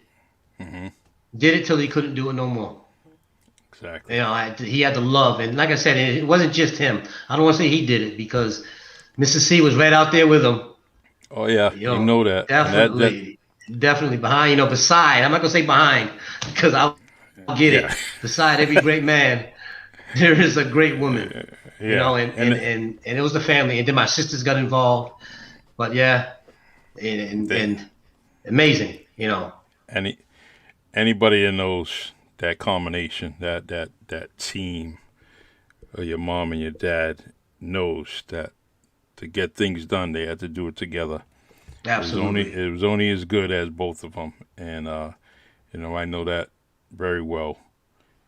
Hmm. Did it till he couldn't do it no more. Exactly. He had the love, and like I said, it wasn't just him. I don't want to say he did it because Mr. C was right out there with him. Oh yeah, you know that, and that Definitely, definitely behind. Beside, I'm not gonna say behind because I'll get yeah, it. Beside every great man, there is a great woman. yeah, And it was the family, and then my sisters got involved. But yeah, they, and amazing. any anybody that knows that combination, that team of your mom and your dad knows that to get things done, they had to do it together. Absolutely. It was only as good as both of them, and I know that very well,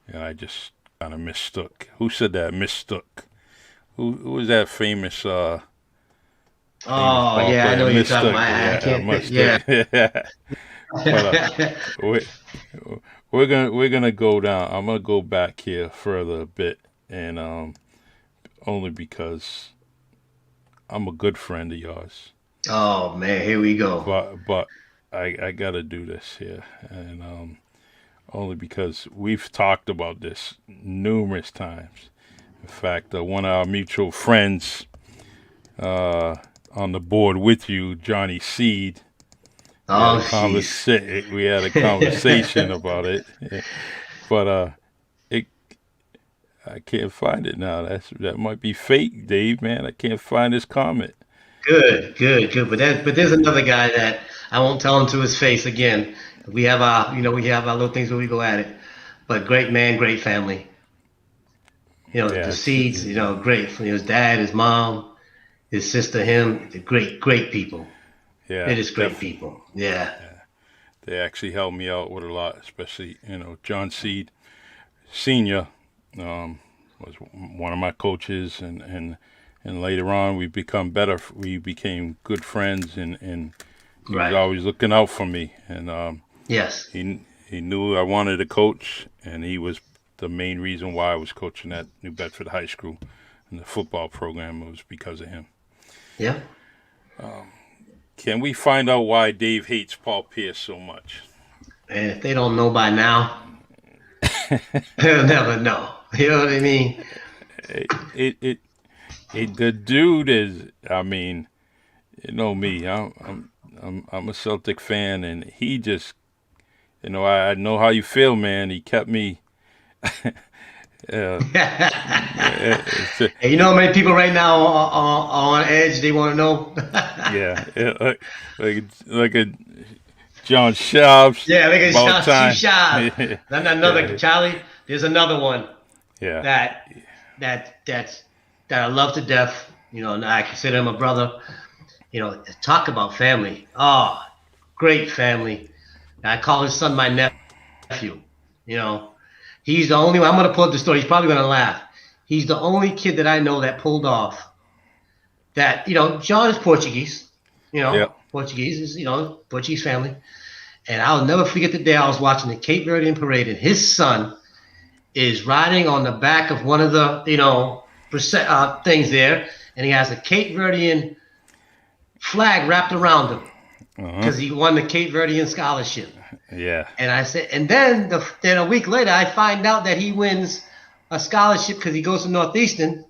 and I just kind of mistook. Who said that? Mistook. Who was that famous Oh ball yeah, I player? know what you're talking Mistook. about. I Yeah, can't think. mistook. Yeah. Yeah. But we we're gonna go down. I'm gonna go back here further a bit, and only because I'm a good friend of yours. Oh man, here we go. But I gotta do this here, and only because we've talked about this numerous times. In fact, one of our mutual friends uh, on the board with you, Johnny Seed, Oh jeez. we had a conversation about it, but it I can't find it now. That might be fake, Dave. Man, I can't find his comment. Good, good, good. But there's another guy that I won't tell him to his face again. We have our little things where we go at it. But great man, great family. Yeah, The Seeds, great. His dad, his mom, his sister, him, the great, great people. yeah, It is great definitely. people. Yeah. They actually helped me out with a lot, especially John Seed Senior um, was one of my coaches, and later on we become better. We became good friends, and he was Right. always looking out for me, and Yes. he knew I wanted to coach, and he was the main reason why I was coaching at New Bedford High School in the football program. It was because of him. Yeah. Can we find out why Dave hates Paul Pierce so much? And if they don't know by now, they'll never know. You know what I mean? It the dude is. I mean, me. I'm a Celtic fan, and he just, I know how you feel, man. He kept me. uh, And you know how many people right now are on edge? They want to know. yeah, like a John Schaub's Yeah, they can about shout Chief time. Shaz. Then another Yeah, Charlie. There's another one yeah, that that's that I love to death. And I consider him a brother. Talk about family. Oh, great family. I call his son my nephew. You know, he's the only one. I'm gonna pull up the story. He's probably gonna laugh. He's the only kid that I know that pulled off that. John is Portuguese. yeah. Portuguese is Portuguese family. And I'll never forget the day I was watching the Cape Verdean parade, and his son is riding on the back of one of the things there, and he has a Cape Verdean flag wrapped around him Uh huh. because he won the Cape Verdean scholarship. Yeah. And I said, and then a week later, I find out that he wins a scholarship because he goes to Northeastern.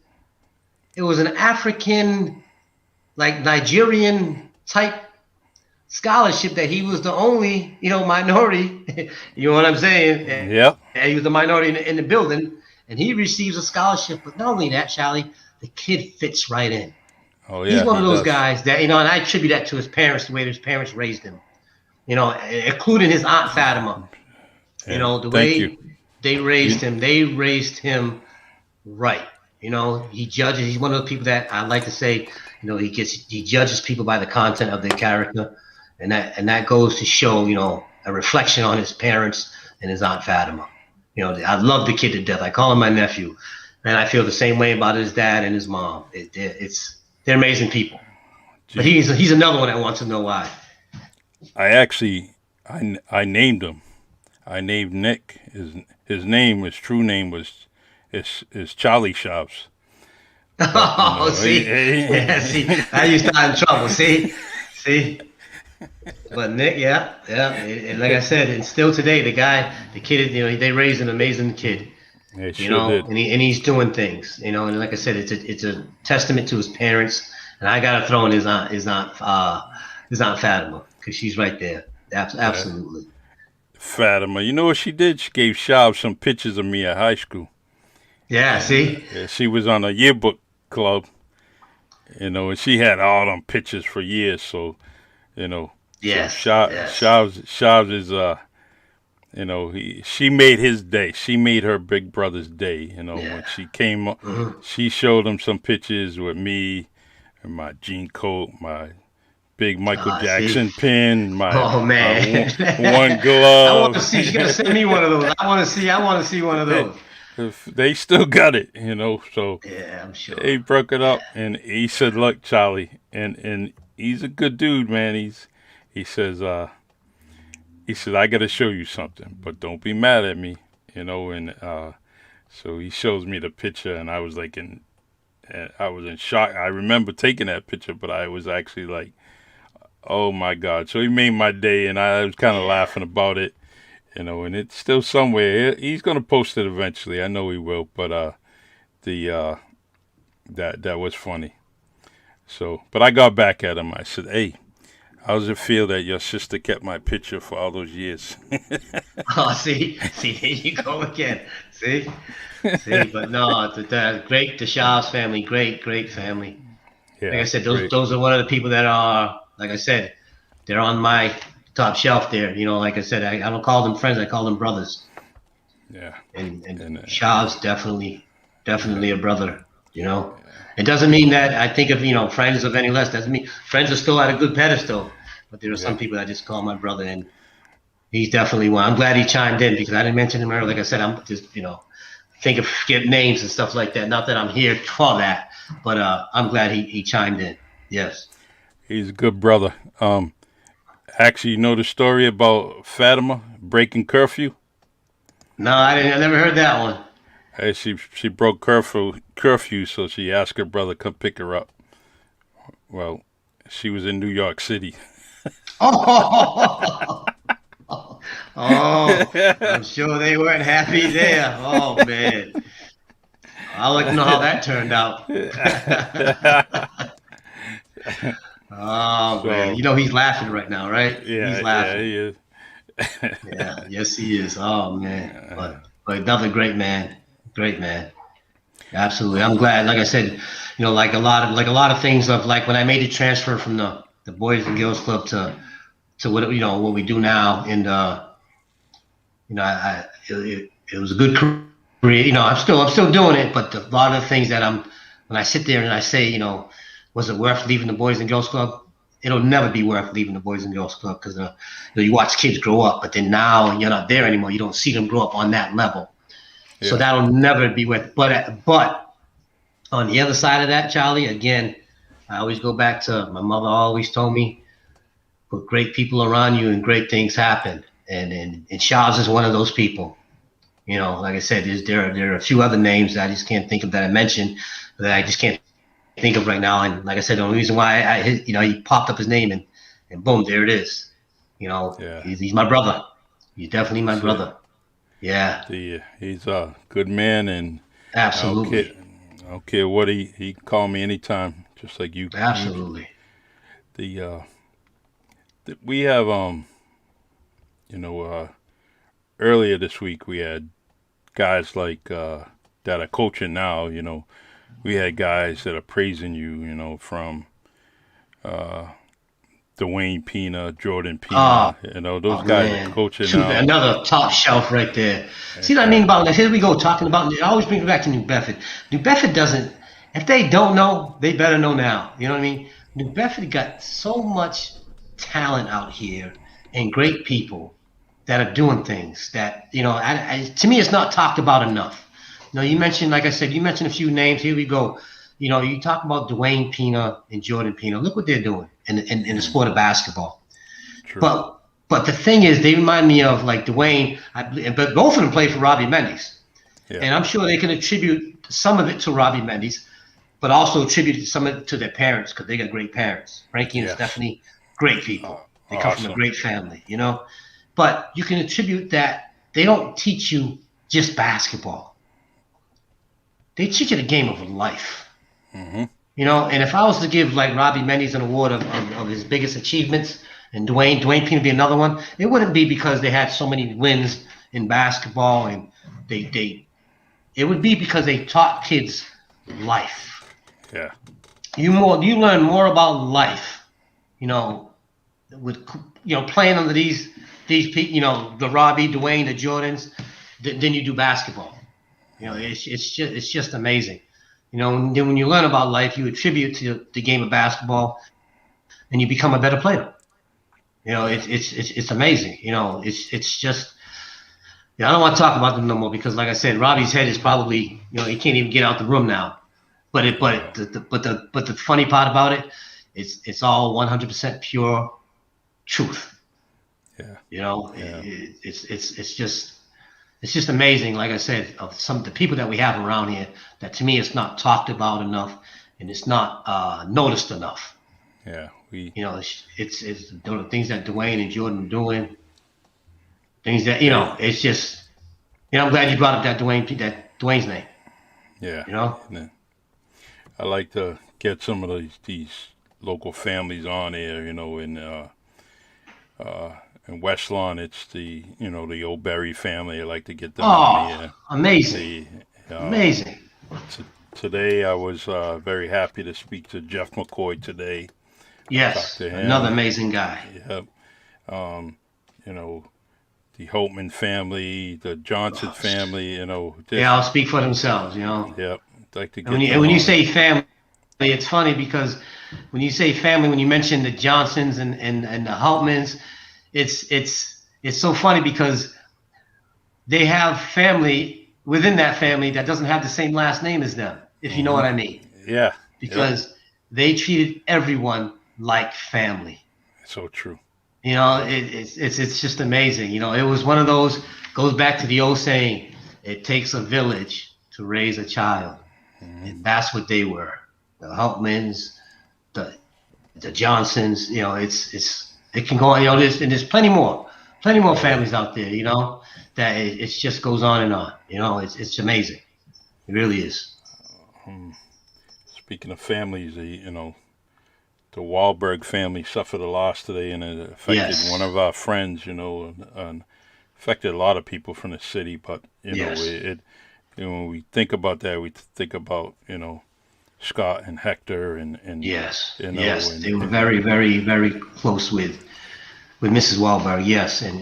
It was an African, like Nigerian type scholarship that he was the only, minority. You know what I'm saying? Yep. And he was the minority in the building, and he receives a scholarship. But not only that, Charlie, the kid fits right in. Oh He's yeah, one he of those does. guys that, and I attribute that to his parents, the way his parents raised him. Including his aunt Fatima. And The thank you. way You, they raised him right. He judges. He's one of the people that I like to say, he judges people by the content of their character, and that goes to show, a reflection on his parents and his aunt Fatima. I love the kid to death. I call him my nephew, and I feel the same way about his dad and his mom. They're amazing people. But gee, he's another one that wants to know why. I actually, I named him. I named Nick. His true name is Charlie Shops. But Oh, see, yeah, see, now you start in trouble. See, See, but Nick, yeah, yeah, and like I said, and still today, the kid, they raised an amazing kid, They sure did. and he's doing things, and like I said, it's a testament to his parents, and I gotta throw in his aunt Fatima because she's right there, Yeah. absolutely. Fatima. You know what she did? She gave Shav some pictures of me at high school. Yeah, And see, yeah, she was on a yearbook club, and she had all them pictures for years. So, so yes, yes, Shavs is, she made his day. She made her big brother's day. yeah. When she came up, Hmm. she showed him some pictures with me and my jean coat, my big Michael See, Jackson pin, my oh man, one I want to glove. see. She's gonna send me one of those. I want to see one of they, those. they still got it. So Yeah, I'm sure. they broke it Yeah. up, and he said, "Look, Charlie," and he's a good dude, man. He says, "I got to show you something, but don't be mad at me." And so he shows me the picture, and I was in shock. I remember taking that picture, but I was actually like, "Oh my God!" So he made my day, and I was kind of Yeah. laughing about it. And it's still somewhere. He's gonna post it eventually. I know he will. But the that was funny. So, but I got back at him. I said, "Hey, how does it feel that your sister kept my picture for all those years?" Oh, see, there you go again. See, but no, the great, the Shaw's family, great family. Like I Yeah, said, those great. those are one of the people that are, like I said, they're on my top shelf there. Like I said, I don't call them friends, I call them brothers. Yeah, And and Shaw's yeah, definitely a brother. You know, it doesn't mean that I think of friends of any less. Doesn't mean friends are still at a good pedestal, but there are yeah. some people I just call my brother, and he's definitely one. I'm glad he chimed in because I didn't mention him earlier. Like I said, I'm just think of get names and stuff like that. Not that I'm here for that, but I'm glad he chimed in. Yes. He's a good brother. Actually, you know the story about Fatima breaking curfew? No, I didn't. I never heard that one. Hey, she broke curfew, so she asked her brother to come pick her up. Well, she was in New York City. Oh, oh, I'm sure they weren't happy there. Oh man, I'd like to know how that turned out. Oh man, So he's laughing right now, right? He's yeah, laughing. he is. Yeah, yes he is. Oh man, but another great man. Absolutely, I'm glad. Like I said, like a lot of things of like when I made the transfer from the Boys and Girls Club to what we do now, and it was a good career. I'm still doing it, but a lot of the things that when I sit there and I say, was it worth leaving the Boys and Girls Club? It'll never be worth leaving the Boys and Girls Club because you watch kids grow up, but then now you're not there anymore. You don't see them grow up on that level, so Yeah, that'll never be worth. But on the other side of that, Charlie, again, I always go back to my mother always told me, put great people around you and great things happen. And Shavs is one of those people. Like I said, there are a few other names that I just can't think of that I mentioned that I just can't think of right now. And like I said, the only reason why he popped up his name and boom, there it is. yeah. He's my brother. He's definitely my That's it. brother. Yeah, He's a good man, and I don't care. absolutely, I don't care what he can call me anytime, just like you. absolutely. The we have you know earlier this week we had guys like that are coaching now. We had guys that are praising you. From uh, Dwayne Pina, Jordan Oh, Pina. Those oh guys are man, coaching now. another top shelf right there. See what I mean Yeah, about that? Here we go talking about. I always bring it back to New Bedford. New Bedford doesn't. If they don't know, they better know now. You know what I mean? New Bedford got so much talent out here and great people that are doing things that to me it's not talked about enough. You mentioned, like I said, you mentioned a few names. Here we go. You talk about Dwayne Pina and Jordan Pina. Look what they're doing in the sport of basketball. true. But the thing is, they remind me of like Dwayne. But both of them played for Robbie Mendes, Yeah, and I'm sure they can attribute some of it to Robbie Mendes, but also attribute some of it to their parents because they got great parents, Frankie and yes, Stephanie. great people. They come from a Awesome. great family, But you can attribute that they don't teach you just basketball. They teach you the game of life. Mm-hmm. And if I was to give like Robbie Mendes an award of his biggest achievements, and Dwayne Payne would be another one, it wouldn't be because they had so many wins in basketball, and it would be because they taught kids life. Yeah. You learn more about life, with playing under these people, the Robbie, Dwayne, the Jordans, than you do basketball. It's just amazing. When you learn about life, you attribute to the game of basketball, and you become a better player. Yeah. It's amazing. It's just. I don't want to talk about them no more because, like I said, Robbie's head is probably, he can't even get out the room now. But Yeah. the funny part about it, it's all 100% pure truth. Yeah. Yeah. It's just amazing. Like I said, of some of the people that we have around here, that to me it's not talked about enough, and it's not noticed enough. Yeah. It's the things that Dwayne and Jordan are doing, things that They. it's just. I'm glad you brought up Dwayne's name. Yeah. You know. And then I like to get some of these local families on here. In West Lawn, it's the old Berry family. I like to get them on Oh, here. amazing, The amazing. Today I was very happy to speak to Jeff McCoy today. I talked Yes, to another him. amazing guy. Yep. Um, you know, the Holtman family, the Johnson family, Yeah, just, I'll speak for themselves. yep. I'd like to And when get you and them when you on it. say family, it's funny because when you say family, when you mention the Johnsons and the Hultmans, it's so funny because they have family within that family that doesn't have the same last name as them, if you know Hmm. what I mean. Yeah. Yep. Because they treated everyone like family. So true. It's just amazing. It was one of those, goes back to the old saying, it takes a village to raise a child. Hmm. And that's what they were. The Hultmans, the Johnsons, it can go on, there's plenty more Oh yeah. families out there, that it just goes on and on. It's amazing. It really is. Um, Speaking of families, the Wahlberg family suffered a loss today, and it affected one Yes. of our friends. And affected a lot of people from the city. But Yes. when we think about that, we think about Scott and Hector, and Yes. you know, Yes. and, They were and very, very, very close with Mrs. Wahlberg. Yes. And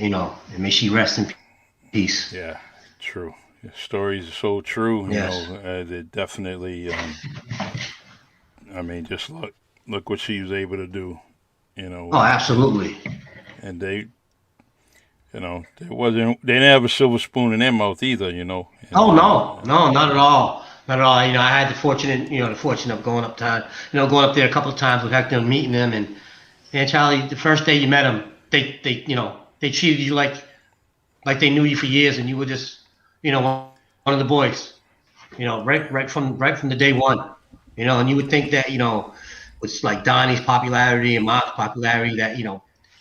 may she rest in peace. yeah, true. The stories are so true. Yes. They definitely. I mean, just look what she was able to do. Oh, And absolutely. they didn't have a silver spoon in their mouth either. Oh And no, no, not at all, not at all. I had the fortune of going up there a couple of times with Hector and meeting them. And Charlie, the first day you met him, they treated you like they knew you for years, and you were just, one of the boys. Right from the day one. And you would think that, with like Donnie's popularity and Mark's popularity, that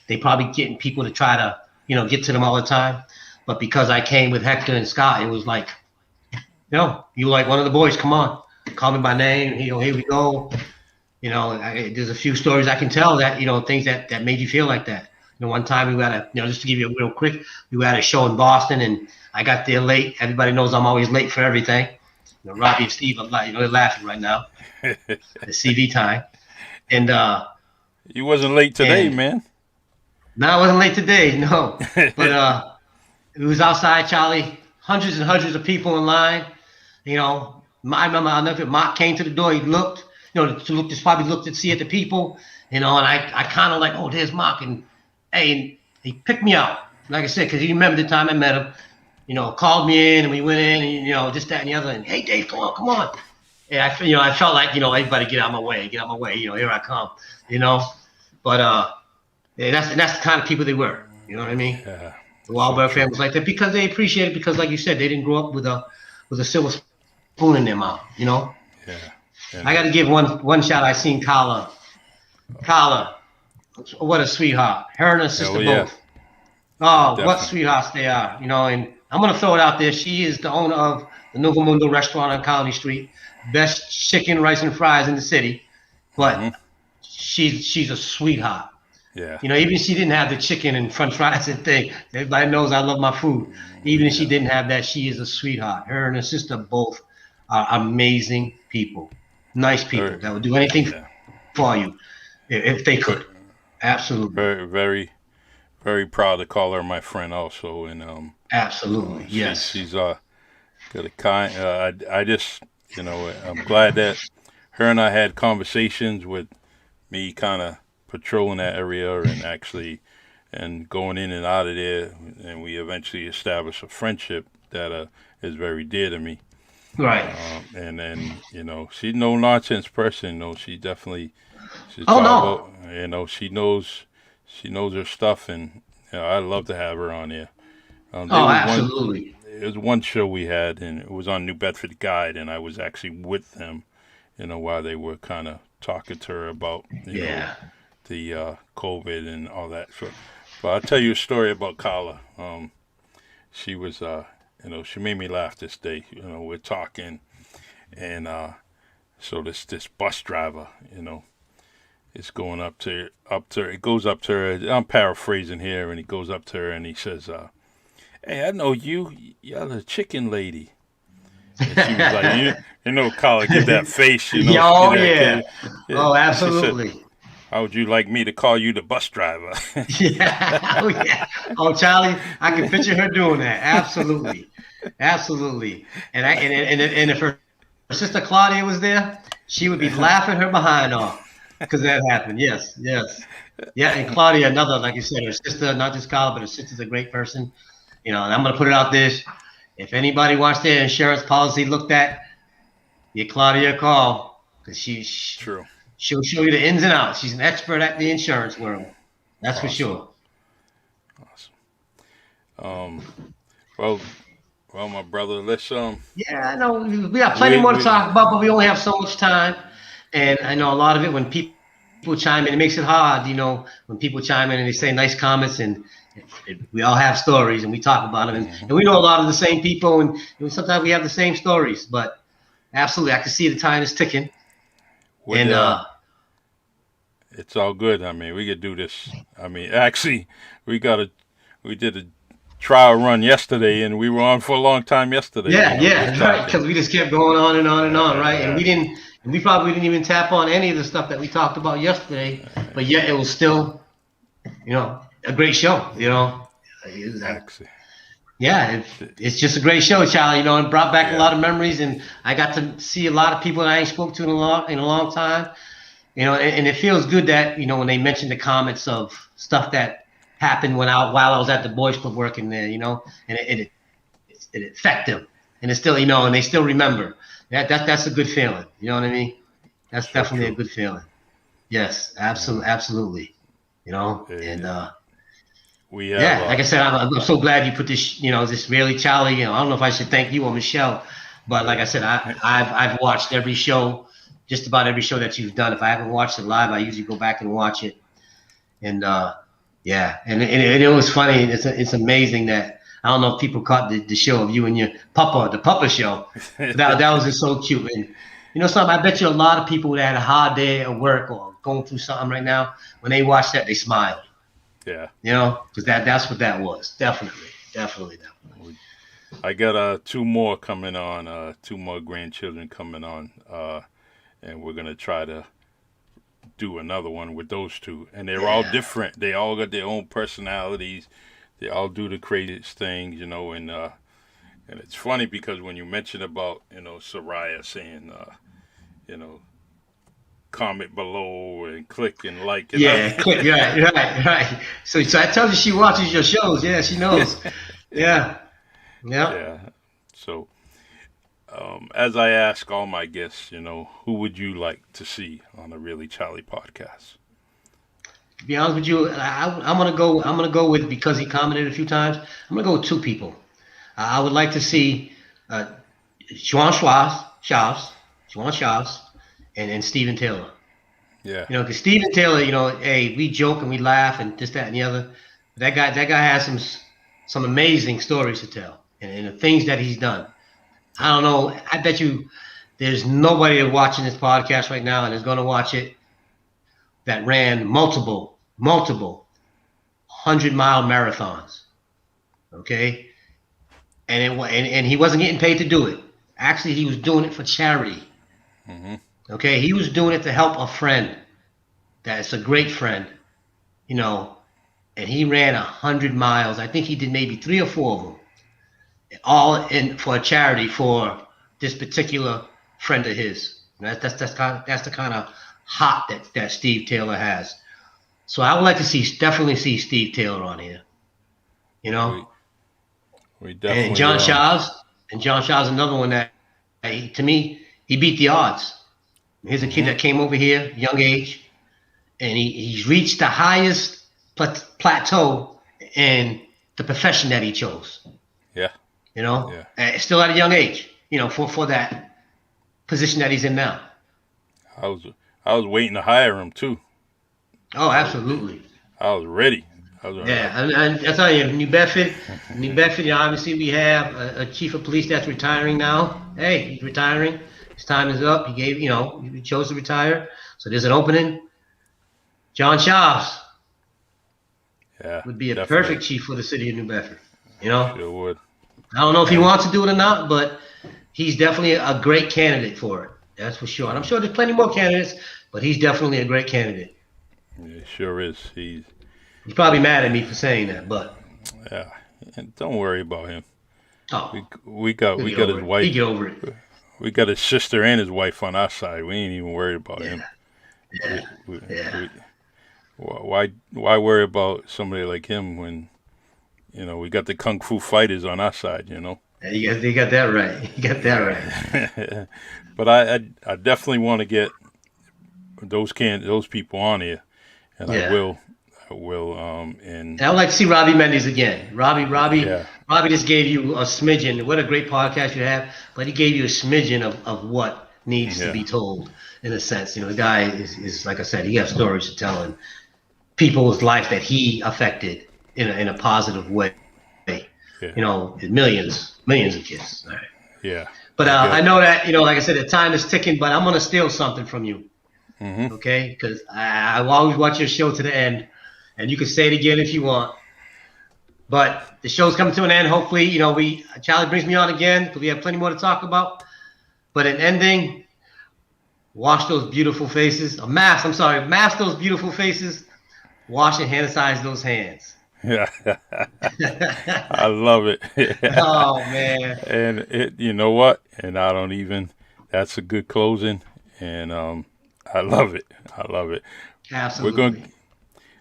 they probably getting people to try to, get to them all the time. But because I came with Hector and Scott, it was like, you like one of the boys. Come on, call me by name. Here we go. There's a few stories I can tell that, things that made you feel like that. One time we were at just to give you a real quick, we were at a show in Boston, and I got there late. Everybody knows I'm always late for everything. Robbie and Steve, they're laughing right now. The CV time, and you wasn't late today, and man. no, I wasn't late today, no, but it was outside, Charlie. Hundreds and hundreds of people in line. I remember I'll never. Mark came to the door. He looked, to look, just probably looked to see at the people, and I kind of like, oh, there's Mark, and he picked me out, like I said, because he remembered the time I met him. Called me in, and we went in, and just that and the other, and hey, Dave, come on, come on. Yeah, I felt like, everybody get out of my way, get out of my way. Here I come, you know. But yeah, that's the kind of people they were. You know what I mean? Yeah, The so Wahlberg family true. was like that because they appreciate it, because, like you said, they didn't grow up with a silver spoon in their mouth. Yeah, I and got to give one shot. I seen Kala What a sweetheart. Her and her sister Hell yeah, both. Oh, what definitely. sweethearts they are, and I'm gonna throw it out there. She is the owner of the Nuevo Mundo restaurant on Colony Street, best chicken, rice, and fries in the city. Hmm. But she's a sweetheart. Yeah, Even if she didn't have the chicken and French fries and thing, everybody knows I love my food. Even if she yeah. didn't have that, she is a sweetheart. Her and her sister both are amazing people, nice people Very, that would do anything yeah. for you if they Very, could. Absolutely, very, very, very proud to call her my friend also, and absolutely, yes. she's got a kind. I just, I'm glad that her and I had conversations with me kind of patrolling that area and actually and going in and out of there, and we eventually established a friendship that is very dear to me. Right. And then she's no nonsense person. No, she definitely she's Oh all no. about she knows her stuff, and I love to have her on here. There Oh, was one absolutely. It was one show we had, and it was on New Bedford Guide, and I was actually with them, while they were kind of talking to her about Yeah. the COVID and all that. So, but I'll tell you a story about Carla. She was, she made me laugh this day. We're talking, and so this bus driver, is going up to her. It goes up to her. I'm paraphrasing here, and he goes up to her and he says, "Hey, I know you. You're the chicken lady." And she was like, Carla, give that face, Yeah, she oh did that. yeah. Yeah. Oh, She said, absolutely. "How would you like me to call you the bus driver?" Yeah. Oh yeah. Oh, Charlie, I can picture her doing that. Absolutely. Absolutely. And if her sister Claudia was there, she would be laughing her behind off because that happened. Yes, yes. Yeah, and Claudia, another, like you said, her sister, not just Carla, but her sister's a great person. And I'm gonna put it out there. If anybody wants their insurance policy looked at, give Claudia a call because True. she'll show you the ins and outs. She's an expert at the insurance world. That's for Awesome. sure. Awesome. Um. Well. Well, my brother. Let's. Yeah, I know we got plenty We. more to We. talk about, but we only have so much time. And I know a lot of it when people chime in, it makes it hard, when people chime in and they say nice comments, and we all have stories and we talk about them, and Mhm. we know a lot of the same people, and sometimes we have the same stories. But absolutely, I can see the time is ticking, Would. and It's all good. I mean, we could do this. I mean, actually, we got a. We did a trial run yesterday, and we were on for a long time yesterday. yeah, Just yeah, right. talking. Because we just kept going on and on and on, right? And Uh, we probably didn't even tap on any of the stuff that we talked about yesterday, but yet it was still, a great show. actually, Yeah, it's just a great show, Charlie. It brought back a yeah. lot of memories, and I got to see a lot of people that I ain't spoke to in a long time. And it feels good that when they mention the comments of stuff that happened while I was at the boys club working there, and it affect them, and it's still and they still remember. That's a good feeling. You know what I mean? That's So definitely a true. good feeling. Yes, absolutely, Um, absolutely. And uh, we have. yeah, like I said, I'm so glad you put this really, Charlie. I don't know if I should thank you or Michelle, but like I said, I've watched every show, just about every show that you've done. If I haven't watched it live, I usually go back and watch it. And yeah, and it was funny. It's amazing that I don't know if people caught the show of you and your the Papa show. But that was just so cute. And something, I bet you a lot of people that had a hard day at work or going through something right now, when they watch that, they smile. Yeah. Because that's what that was. Definitely, definitely, definitely. I got two more coming on. Two more grandchildren coming on. And we're gonna try to do another one with those two. And they're all Yeah, different. They all got their own personalities. They all do the craziest things, and it's funny because when you mention about Soraya saying you know comment below and click and like and yeah, click, right, right, right. So I told you she watches your shows. Yeah, she knows. Yeah, yeah. yeah. So as I ask all my guests, who would you like to see on the Really Charlie podcast? To be honest with you, I'm gonna go. I'm gonna go with, because he commented a few times. I'm gonna go with two people. I would like to see uh, Juan Schwartz, and Stephen Taylor. Yeah. Because Steven Taylor, hey, we joke and we laugh and this, that, and the other. That guy has some amazing stories to tell, and the things that he's done. I don't know. I bet you there's nobody watching this podcast right now and is going to watch it that ran multiple 100-mile marathons. Okay, and he wasn't getting paid to do it. Actually, he was doing it for charity. Hmm. Okay, he was doing it to help a friend that's a great friend, and he ran 100 miles. I think he did maybe 3 or 4 of them, all in for a charity for this particular friend of his. That's the kind of hot that Steve Taylor has. So I would like to definitely see Steve Taylor on here, you Yeah, know, we and definitely John Shaw's another one that to me he beat the odds. Here's a kid hmm that came over here, young age, and he's reached the highest plateau in the profession that he chose. Yeah. Yeah. Still at a young age, for that position that he's in now. I was I was waiting to hire him too. Oh, I was absolutely. I was ready. I was like, Yeah, and I tell you, New Bedford, obviously we have a chief of police that's retiring now. Hey, he's retiring. His time is up. He chose to retire. So there's an opening. John Shaws yeah, would be a definitely. perfect chief for the city of New Bedford. You know, Sure would. I don't know if he I wants to do it or not, but he's definitely a great candidate for it. That's for sure. And I'm sure there's plenty more candidates, but he's definitely a great candidate. It sure is. He's probably mad at me for saying that, but Yeah. And don't worry about him. oh, We he'll get got his over it. He'll wife. get over it. We got his sister and his wife on our side. We ain't even worried about Yeah, him. yeah, We, we, yeah. we, why worry about somebody like him when we got the kung fu fighters on our side. You got that right. You got that right. Yeah. But I definitely want to get those people on here, and I Yeah. will. I will. And And I would like to see Robbie Mendes again. yeah. Robbie just gave you a smidgen. What a great podcast you have, but he gave you a smidgen of what needs to Yeah. be told in a sense. The guy is like I said, he has stories to tell and people's life that he affected in a positive way. Yeah. Millions of kids. All right. Yeah. But I I get. know that like I said, the time is ticking. But I'm gonna steal something from you, Hmm. okay? Because I will always watch your show to the end, and you can say it again if you want. But the show's coming to an end. Hopefully, Charlie brings me on again because we have plenty more to talk about. But in ending, wash those beautiful faces. Mask those beautiful faces. Wash and sanitize those hands. Yeah. I love it. Oh man, And you know what? And I don't even. That's a good closing, and I love it. I love it. We're going. absolutely.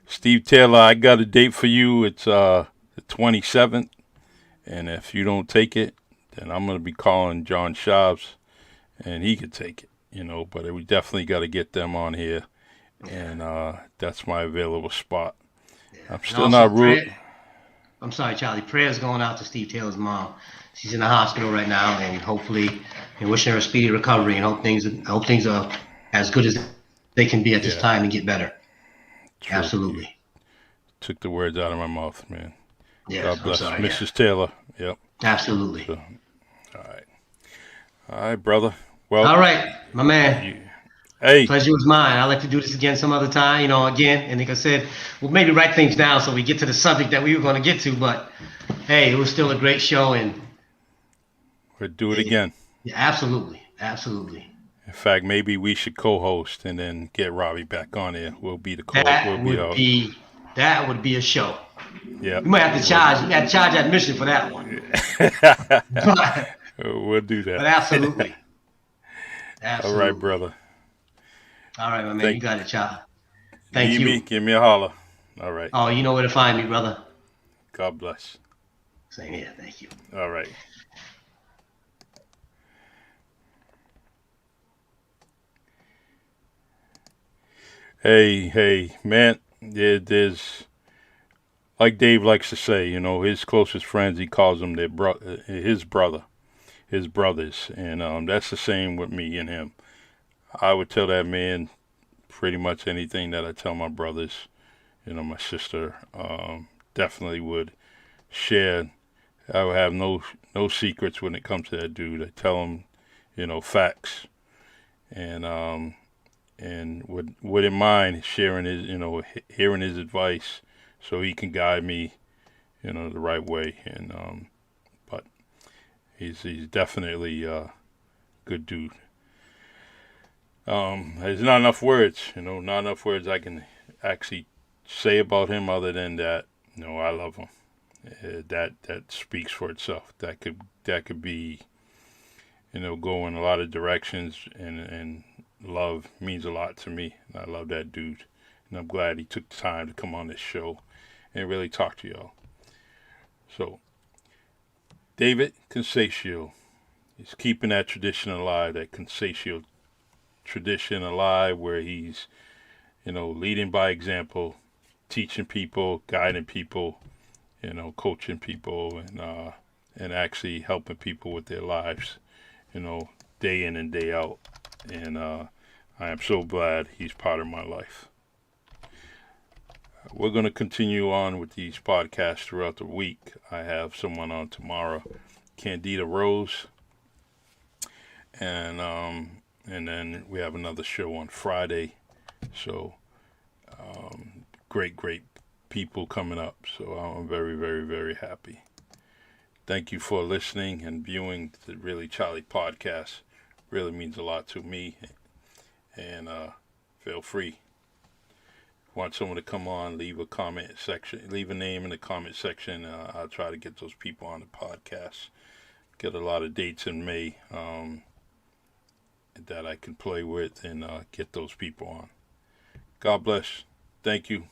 Steve Taylor, I got a date for you. It's the 27th, and if you don't take it, then I'm gonna be calling John Shabs, and he could take it. But we definitely got to get them on here, Yeah, and that's my available spot. yeah. I'm And still also, not ruled. I'm sorry, Charlie. Prayers going out to Steve Taylor's mom. She's in the hospital right now, and hopefully, and wishing her a speedy recovery, and hope things are as good as they can be at this Yeah, time and get better. true. You Absolutely. took the words out of my mouth, man. Yes, God I'm bless sorry. Yeah, Mrs. Taylor. Yep. absolutely. So, all right. All right, brother. Well, All right, my man. you, hey, Pleasure was mine. I'd like to do this again some other time, again. And like I said, we'll maybe write things down so we get to the subject that we were going to get to. But hey, it was still a great show, and we'll do it it, again. yeah, absolutely, absolutely. In fact, maybe we should co-host and then get Robbie back on here. We'll be the co. We'll That be would the. be that would be a show. Yep. You might have to We'll, charge. You got to charge admission for that one. but we'll do that. absolutely, All right, absolutely. brother. All right, my man. You Thank. got it, child. Thank Need me? you. Give me a holler. All right. Oh, you know where to find me, brother. God bless. Same here. Thank you. All right. Hey, man. There's like Dave likes to say. His closest friends. He calls them his brothers, and that's the same with me and him. I would tell that man pretty much anything that I tell my brothers, my sister, definitely would share. I would have no secrets when it comes to that dude. I tell him, facts, and wouldn't mind sharing his, hearing his advice, so he can guide me, the right way. And but he's definitely a good dude. There's not enough words, not enough words I can actually say about him other than that. I love him. That speaks for itself. That could be, go in a lot of directions, and love means a lot to me. I love that dude, and I'm glad he took the time to come on this show and really talk to y'all. So, David Conceicao is keeping that tradition alive, that Conceicao tradition alive, where he's, leading by example, teaching people, guiding people, coaching people, and actually helping people with their lives, day in and day out. And I am so glad he's part of my life. We're going to continue on with these podcasts throughout the week. I have someone on tomorrow, Candida Rose, and then we have another show on Friday. So great people coming up. So I'm very, very, very happy. Thank you for listening and viewing the Really Charlie podcast. Really means a lot to me. And feel free. Want someone to come on, leave a comment section, leave a name in the comment section. I'll try to get those people on the podcast. Get a lot of dates in May that I can play with and get those people on. God bless. Thank you.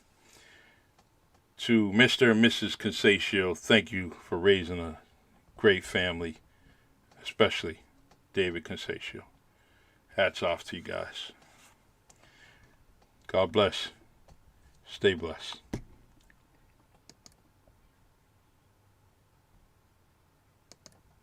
To Mr. and Mrs. Conceicao, thank you for raising a great family, especially David Conceicao. Hats off to you guys. God bless. Stay blessed.